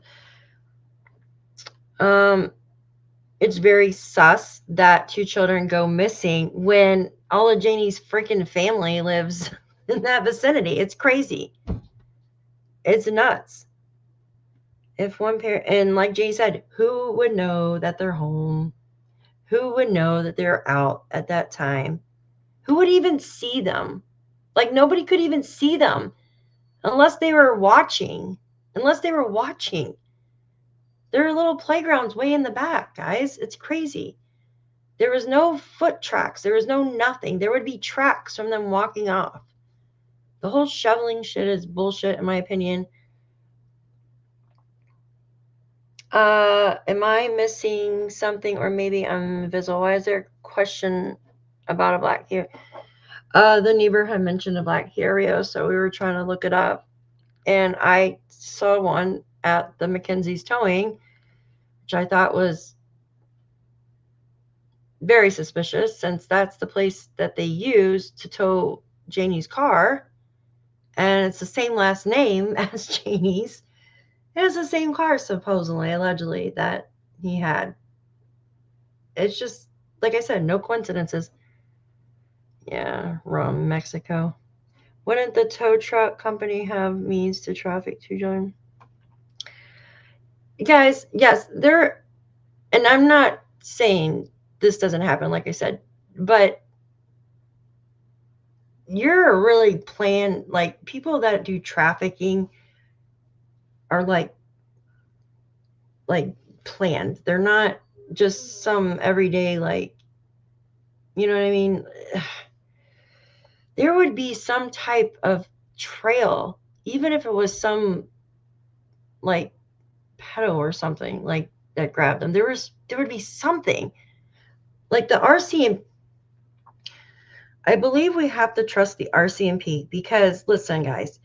It's very sus that 2 children go missing when all of Janie's freaking family lives in that vicinity. It's crazy. It's nuts. If one parent, and like Janie said, who would know that they're home? Who would know that they're out at that time? Who would even see them? Like, nobody could even see them unless they were watching. There are little playgrounds way in the back, guys. It's crazy. There was no foot tracks. There was no nothing. There would be tracks from them walking off. The whole shoveling shit is bullshit, in my opinion. Am I missing something, or maybe I'm invisible? Why is there a question about a black hero? The neighbor had mentioned a black hero, so we were trying to look it up. And I saw one at the Mackenzie's Towing, which I thought was very suspicious, since that's the place that they use to tow Janie's car. And it's the same last name as Janie's. It was the same car, supposedly, allegedly, that he had. It's just, like I said, no coincidences. Yeah, Rome, Mexico. Wouldn't the tow truck company have means to traffic to join? Guys, yes, there, and I'm not saying this doesn't happen, like I said, but you're really playing, like, people that do trafficking are like like planned. They're not just some everyday, like, you know what I mean? There would be some type of trail, even if it was some like pedo or something like that grabbed them. There would be something like the RC. I believe we have to trust the RCMP because listen, guys,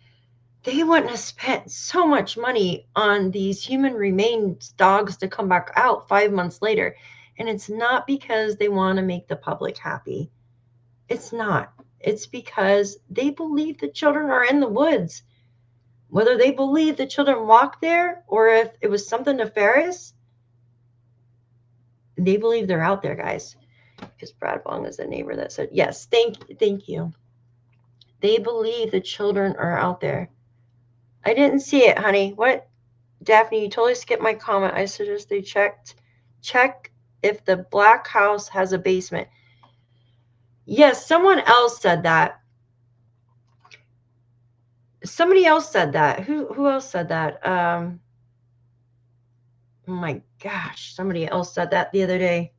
they wouldn't have spent so much money on these human remains dogs to come back out 5 months later. And it's not because they want to make the public happy. It's not. It's because they believe the children are in the woods. Whether they believe the children walked there or if it was something nefarious, they believe they're out there, guys. Because Brad Wong is a neighbor that said, yes, thank you. They believe the children are out there. I didn't see it, honey. What? Daphne, you totally skipped my comment. I suggest they check if the black house has a basement. Yes, someone else said that. Somebody else said that. Who else said that? Oh my gosh, somebody else said that the other day.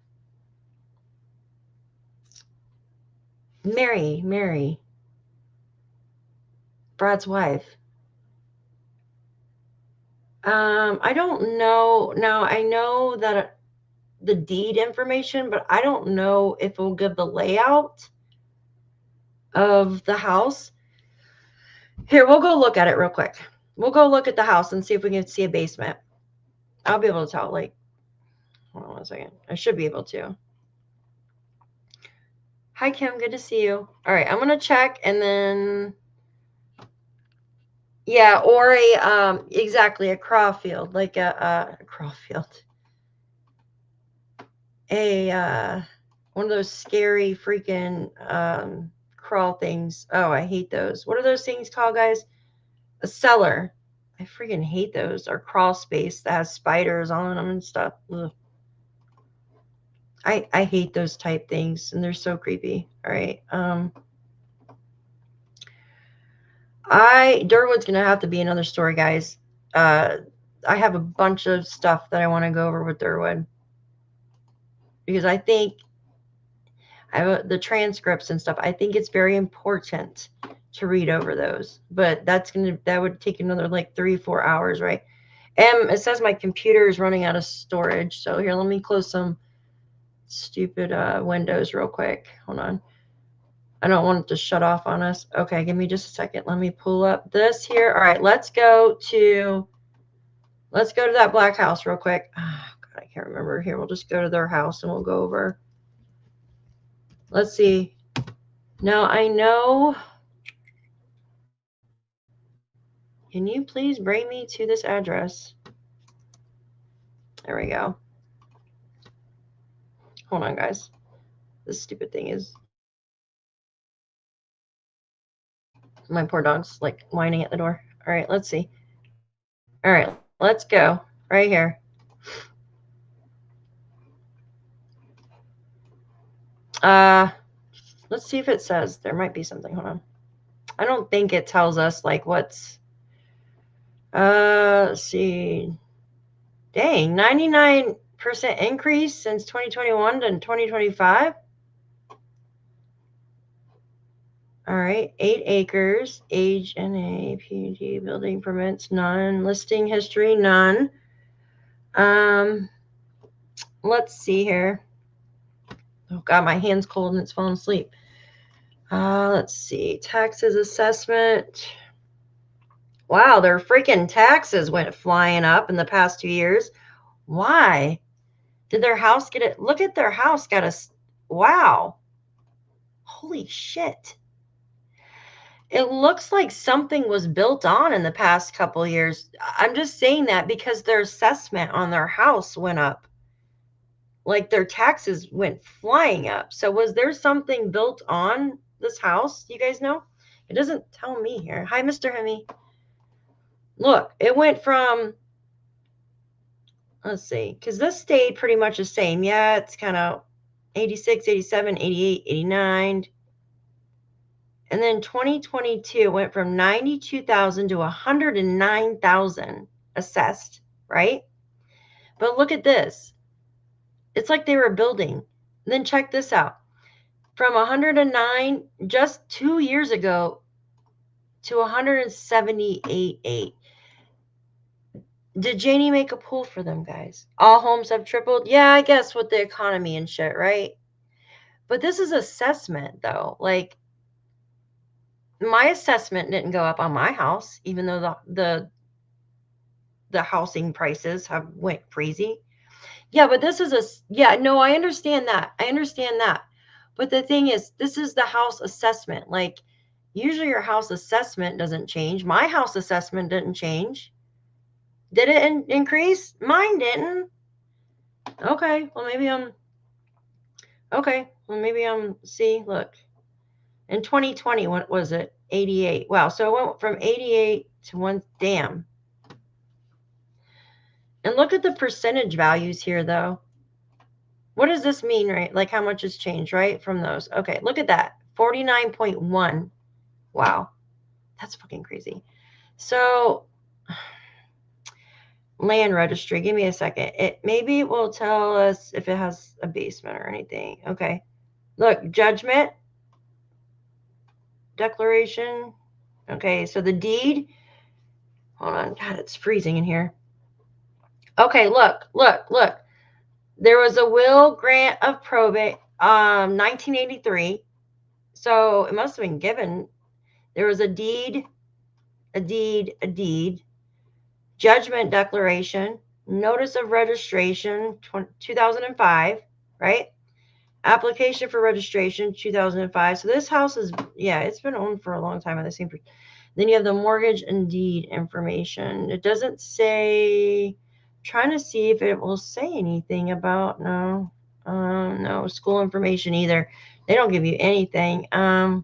Mary. Brad's wife. I don't know. Now, I know that the deed information, but I don't know if it will give the layout of the house. Here, we'll go look at it real quick. We'll go look at the house and see if we can see a basement. I'll be able to tell. Like, hold on 1 second. I should be able to. Hi, Kim. Good to see you. All right, I'm gonna check and then, yeah, or a exactly a craw field, like a craw field. One of those scary freaking crawl things. Oh, I hate those. What are those things called, guys? A cellar. I freaking hate those. Or crawl space that has spiders on them and stuff. Ugh. I hate those type things, and they're so creepy. All right. Durwood's gonna have to be another story, guys. I have a bunch of stuff that I want to go over with Durwood because I think the transcripts and stuff. I think it's very important to read over those, but that would take another like 3-4 hours, right? It says my computer is running out of storage, so here, let me close some stupid windows real quick. Hold on. I don't want it to shut off on us. Okay, give me just a second. Let me pull up this here. All right, let's go to that black house real quick. Oh, God, I can't remember. Here, we'll just go to their house and we'll go over. Let's see. Now, I know. Can you please bring me to this address? There we go. Hold on, guys. This stupid thing is. My poor dog's like whining at the door. All right, let's see. All right, let's go. Right here. Let's see if it says. There might be something. Hold on. I don't think it tells us like what's. Let's see. Dang, 99% increase since 2021 to 2025. All right, 8 acres, age NA, PUD, building permits, none, listing history, none. Let's see here. Oh God, my hand's cold and it's falling asleep. Let's see, taxes assessment. Wow, their freaking taxes went flying up in the past 2 years. Why? Did their house get it? Look at their house got a, wow. Holy shit. It looks like something was built on in the past couple years. I'm just saying that because their assessment on their house went up. Like their taxes went flying up. So was there something built on this house? You guys know? It doesn't tell me here. Hi, Mr. Hemi. Look, it went from, let's see, because this stayed pretty much the same. Yeah, it's kind of 86, 87, 88, 89. And then 2022 went from 92,000 to 109,000 assessed, right? But look at this. It's like they were building. And then check this out. From 109 just 2 years ago to 178.8. Did Janie make a pool for them, guys? All homes have tripled? Yeah, I guess with the economy and shit, right? But this is assessment, though. Like, my assessment didn't go up on my house, even though the housing prices have went crazy. Yeah, but this is no, I understand that. I understand that. But the thing is, this is the house assessment. Like, usually your house assessment doesn't change. My house assessment didn't change. Did it increase? Mine didn't. Okay, well, maybe see, look. In 2020, what was it? 88. Wow, so it went from 88 to 1, damn. And look at the percentage values here, though. What does this mean, right? Like, how much has changed, right, from those? Okay, look at that. 49.1. Wow. That's fucking crazy. So, land registry. Give me a second. Maybe it will tell us if it has a basement or anything. Okay. Look, judgment. Declaration. Okay, so the deed. Hold on. God, it's freezing in here. Okay, look. There was a will grant of probate, 1983. So it must have been given. There was a deed, judgment declaration, notice of registration, 2005, right? Application for registration, 2005. So this house is, yeah, it's been owned for a long time. At the same. Then you have the mortgage and deed information. It doesn't say. Trying to see if it will say anything about no school information either. They don't give you anything. Damn.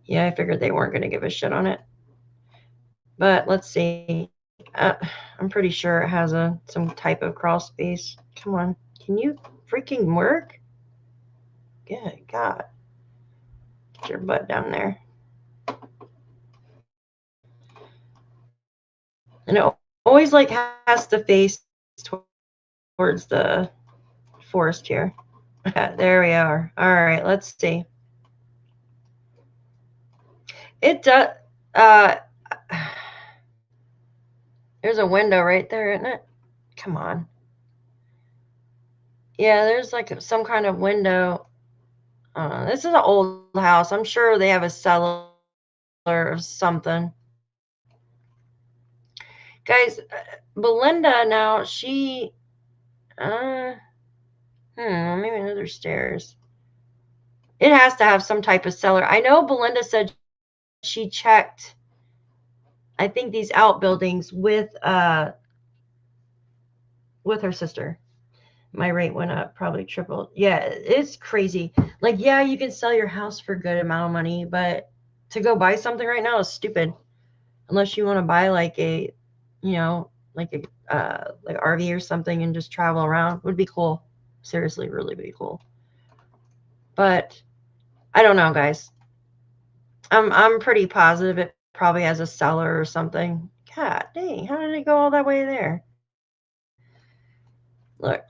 Yeah, I figured they weren't going to give a shit on it. But let's see. I'm pretty sure it has some type of crawl space. Come on. Can you freaking work? Good God. Get your butt down there. And it always like has to face towards the forest here. There we are. All right, let's see. It does. There's a window right there, isn't it? Come on. Yeah, there's like some kind of window. This is an old house. I'm sure they have a cellar or something. Guys, Belinda now, she, maybe another stairs. It has to have some type of cellar. I know Belinda said she checked, I think, these outbuildings with her sister. My rate went up, probably tripled. Yeah, it's crazy. Like, yeah, you can sell your house for a good amount of money, but to go buy something right now is stupid. Unless you want to buy like a, like RV or something and just travel around, would be cool. Seriously, really be cool. But I don't know, guys. I'm pretty positive it probably has a cellar or something. God dang, how did it go all that way there? Look.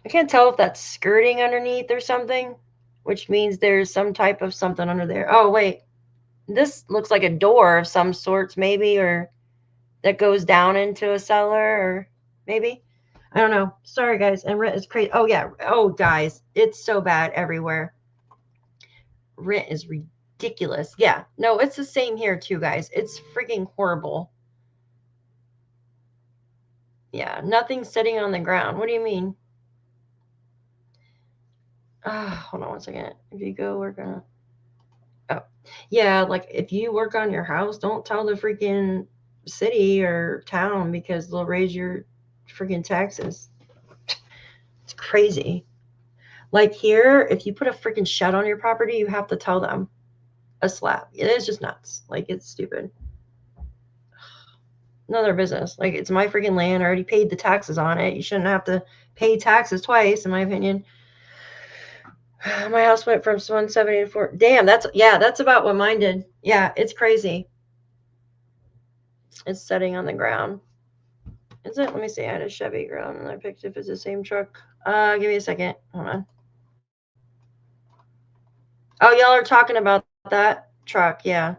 I can't tell if that's skirting underneath or something, which means there's some type of something under there. Oh, wait. This looks like a door of some sorts, maybe, or that goes down into a cellar, or maybe. I don't know. Sorry, guys. And rent is crazy. Oh, yeah. Oh, guys. It's so bad everywhere. Rent is ridiculous. Yeah. No, it's the same here, too, guys. It's freaking horrible. Yeah. Nothing's sitting on the ground. What do you mean? Hold on one second. If you go work on... Oh, yeah. Like, if you work on your house, don't tell the freaking city or town because they'll raise your freaking taxes. It's crazy. Like here, if you put a freaking shed on your property, you have to tell them a slab. It's just nuts. Like, it's stupid. None of their business. Like, it's my freaking land. I already paid the taxes on it. You shouldn't have to pay taxes twice, in my opinion. My house went from 170 to 4. Damn, that's about what mine did. Yeah, it's crazy. It's setting on the ground. Is it? Let me see. I had a Chevy ground and I picked if it's the same truck. Give me a second. Hold on. Oh, y'all are talking about that truck, yeah.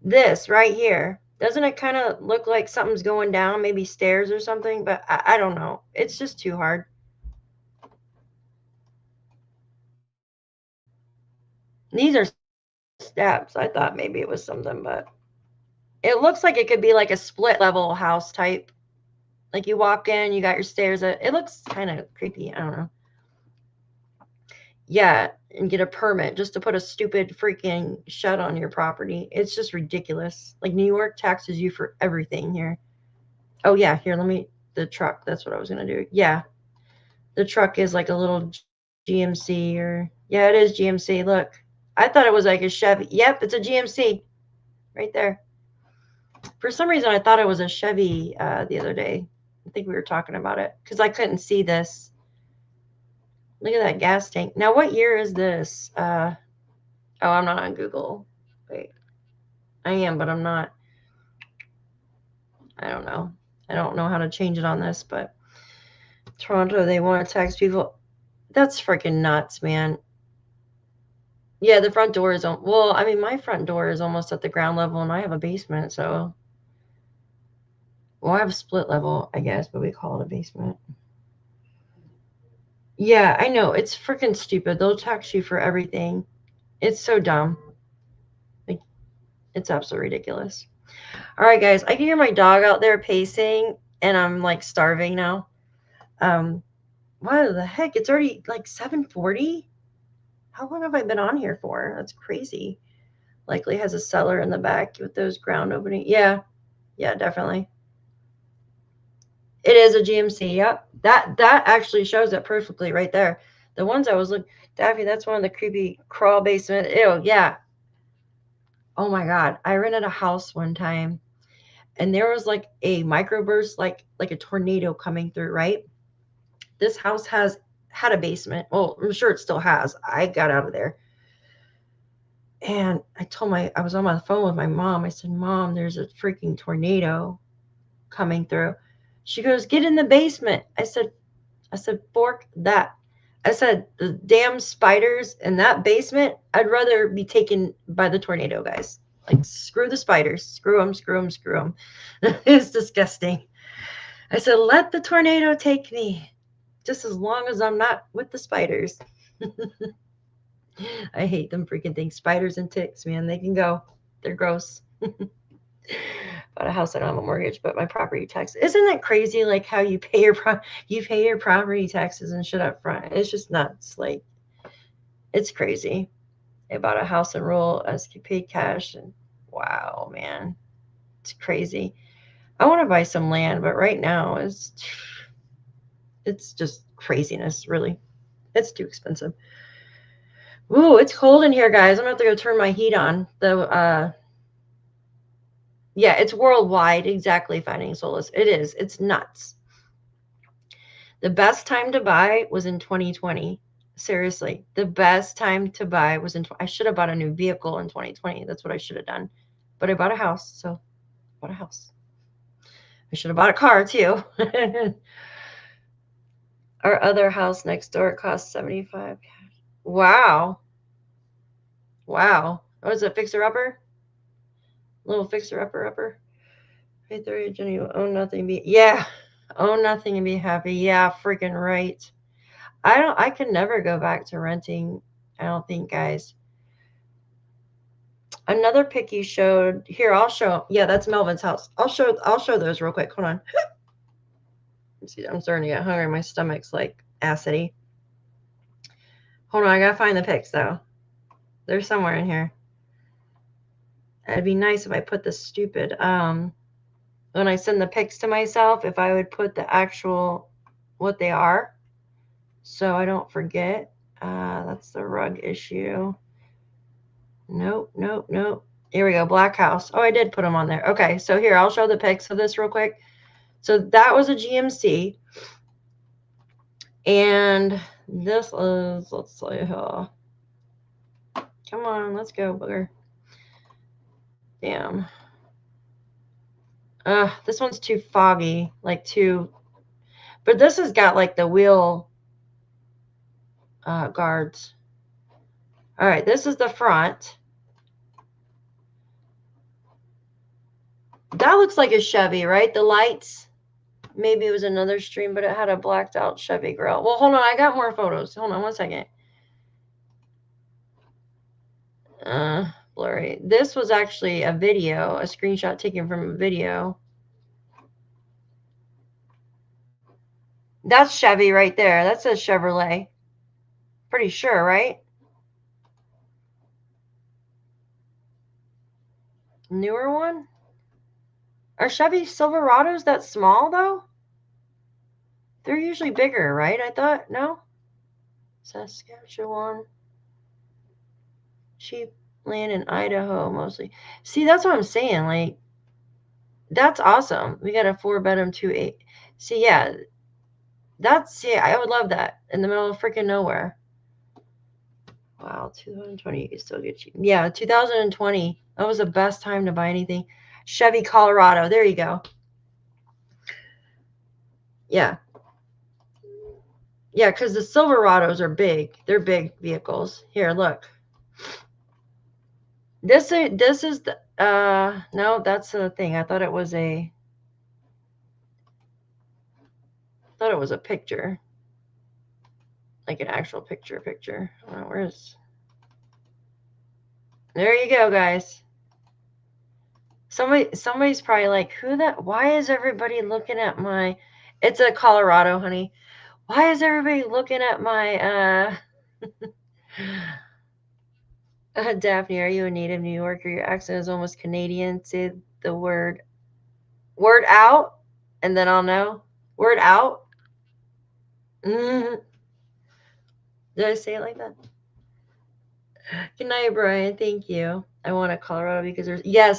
This right here. Doesn't it kind of look like something's going down, maybe stairs or something? But I don't know. It's just too hard. These are steps. I thought maybe it was something, but it looks like it could be like a split level house type. Like you walk in, you got your stairs. It looks kind of creepy. I don't know. Yeah, and get a permit just to put a stupid freaking shed on your property. It's just ridiculous. Like New York taxes you for everything here. Oh yeah, here, the truck. That's what I was going to do. Yeah. The truck is like a little GMC yeah, it is GMC. Look, I thought it was like a Chevy. Yep, it's a GMC right there. For some reason, I thought it was a Chevy the other day. I think we were talking about it because I couldn't see this. Look at that gas tank. Now, what year is this? Oh, I'm not on Google. Wait, I am, but I'm not. I don't know. I don't know how to change it on this, but Toronto, they want to tax people. That's freaking nuts, man. Yeah, the front door is well, I mean, my front door is almost at the ground level and I have a basement, so well, I have a split level, I guess, but we call it a basement. Yeah, I know. It's freaking stupid. They'll tax you for everything. It's so dumb. Like, it's absolutely ridiculous. All right, guys, I can hear my dog out there pacing and I'm like starving now. What the heck? It's already like 7:40. How long have I been on here for? That's crazy. Likely has a cellar in the back with those ground opening. Yeah, definitely. It is a GMC. Yep. That actually shows it perfectly right there. The ones I was looking, Daffy, that's one of the creepy crawl basement. Ew, yeah. Oh my God. I rented a house one time and there was like a microburst, like a tornado coming through, right? This house had a basement. Well, I'm sure it still has. I got out of there. And I was on my phone with my mom. I said, Mom, there's a freaking tornado coming through. She goes, get in the basement. I said, fork that. I said, the damn spiders in that basement, I'd rather be taken by the tornado, guys. Like, screw the spiders. Screw them, screw them, screw them. It's disgusting. I said, let the tornado take me, just as long as I'm not with the spiders. I hate them freaking things. Spiders and ticks, man. They can go. They're gross. Bought a house, I don't have a mortgage, but my property tax. Isn't that crazy? Like how you pay your property taxes and shit up front. It's just nuts. Like, it's crazy. I bought a house in rural as paid cash, and wow, man, it's crazy. I want to buy some land, but right now it's just craziness. Really, it's too expensive. Ooh, it's cold in here, guys. I'm gonna have to go turn my heat on. Yeah, it's worldwide. Exactly, Finding Solace. It is. It's nuts. The best time to buy was in 2020. Seriously, the best time to buy was I should have bought a new vehicle in 2020. That's what I should have done. But I bought a house, so I bought a house. I should have bought a car too. Our other house next door cost $75,000. Wow. Wow. What is it, fixer-upper? Little fixer-upper. Pay 30, Jenny, own nothing, yeah. Own nothing and be happy. Yeah, freaking right. I can never go back to renting. I don't think, guys. Another pic you showed here. I'll show. Yeah, that's Melvin's house. I'll show those real quick. Hold on. See, I'm starting to get hungry. My stomach's like acidy. Hold on. I gotta find the pics though. They're somewhere in here. It'd be nice if I put the stupid when I send the pics to myself, if I would put the actual what they are, so I don't forget. That's the rug issue. Nope. Here we go. Black house. Oh, I did put them on there. Okay, so here, I'll show the pics of this real quick. So that was a GMC. And This is, let's see here. Come on, let's go, booger. Damn. This one's too foggy, like too, but this has got like the wheel guards. All right, this is the front. That looks like a Chevy, right? The lights. Maybe it was another stream, but it had a blacked out Chevy grill. Well, hold on. I got more photos. Hold on one second. Blurry. This was actually a video, a screenshot taken from a video. That's Chevy right there. That says Chevrolet. Pretty sure, right? Newer one? Are Chevy Silverados that small, though? They're usually bigger, right? I thought. No? Saskatchewan. Sheep land in Idaho, mostly. See, that's what I'm saying. Like, that's awesome. We got a 4-bedroom, 2-8. See, yeah. I would love that. In the middle of freaking nowhere. Wow, 2020, you can still get cheap. Yeah, 2020. That was the best time to buy anything. Chevy Colorado. There you go. Yeah. Yeah, because the Silverados are big. They're big vehicles. Here, look. This is the no, that's the thing. I thought it was a picture. Like an actual picture. Oh, where's there you go, guys. Somebody's probably like, why is everybody looking at my, it's a Colorado, honey. Why is everybody looking at my Daphne, are you a native New Yorker? Your accent is almost Canadian. Say the word out, and then I'll know. Word out. Did I say it like that? Good night, Brian. Thank you. I want a Colorado because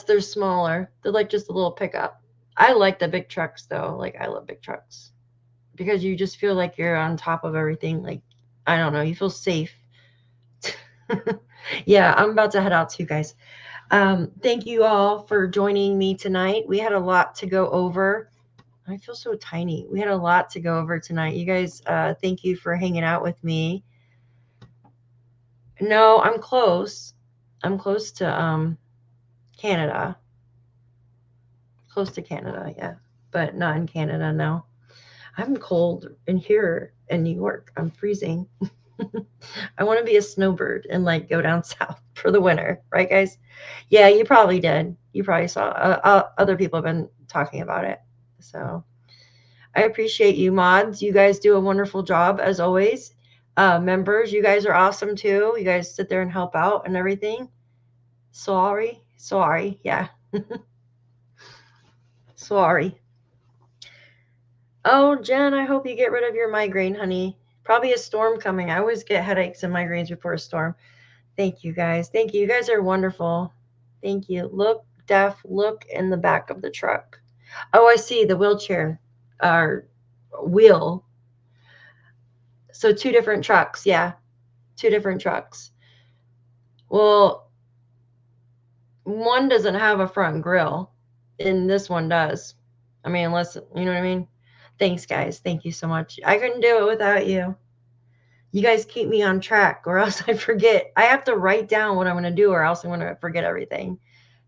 they're smaller. They're like just a little pickup. I like the big trucks though. Like I love big trucks because you just feel like you're on top of everything. Like, I don't know, you feel safe. Yeah, I'm about to head out too, guys. Thank you all for joining me tonight. We had a lot to go over. I feel so tiny. We had a lot to go over tonight. You guys, thank you for hanging out with me. No, I'm close. I'm close to Canada. Close to Canada, yeah. But not in Canada, no. I'm cold in here in New York. I'm freezing. I want to be a snowbird and like go down south for the winter, right, guys? Yeah, you probably did. You probably saw. Other people have been talking about it. So I appreciate you, mods. You guys do a wonderful job as always. Members, you guys are awesome too. You guys sit there and help out and everything. Sorry, yeah. Sorry. Oh, Jen, I hope you get rid of your migraine, honey. Probably a storm coming. I always get headaches and migraines before a storm. Thank you, guys. Thank you. You guys are wonderful. Thank you. Look, Daph, look in the back of the truck. Oh, I see the wheelchair wheel. So 2 different trucks. Yeah, 2 different trucks. Well, one doesn't have a front grill, and this one does. I mean, unless, you know what I mean? Thanks, guys. Thank you so much. I couldn't do it without you. You guys keep me on track or else I forget. I have to write down what I'm going to do or else I'm going to forget everything.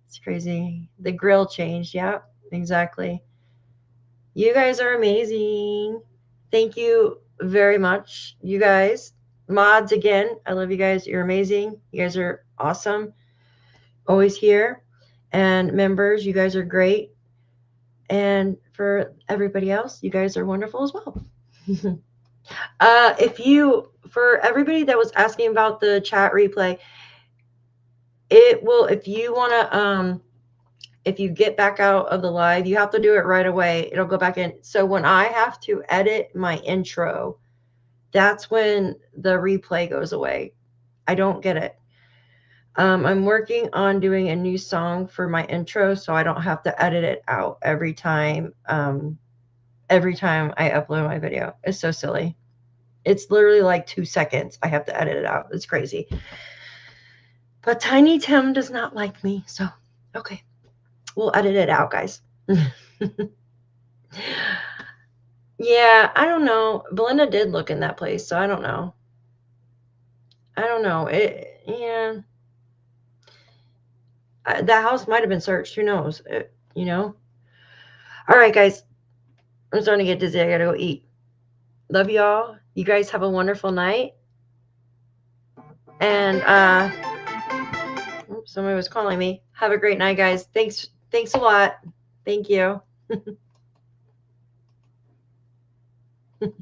It's crazy. The grill changed. Yeah, exactly. You guys are amazing. Thank you very much, you guys. Mods, again, I love you guys. You're amazing. You guys are awesome. Always here. And members, you guys are great. And for everybody else, you guys are wonderful as well. For everybody that was asking about the chat replay, it will, if you want to, if you get back out of the live, you have to do it right away. It'll go back in. So when I have to edit my intro, that's when the replay goes away. I don't get it. I'm working on doing a new song for my intro, so I don't have to edit it out every time I upload my video. It's so silly. It's literally like 2 seconds. I have to edit it out. It's crazy. But Tiny Tim does not like me. So, okay. We'll edit it out, guys. Yeah, I don't know. Belinda did look in that place, so I don't know. I don't know. Yeah. That house might have been searched. Who knows? You know? All right, guys. I'm starting to get dizzy. I got to go eat. Love y'all. You guys have a wonderful night. And somebody was calling me. Have a great night, guys. Thanks a lot. Thank you.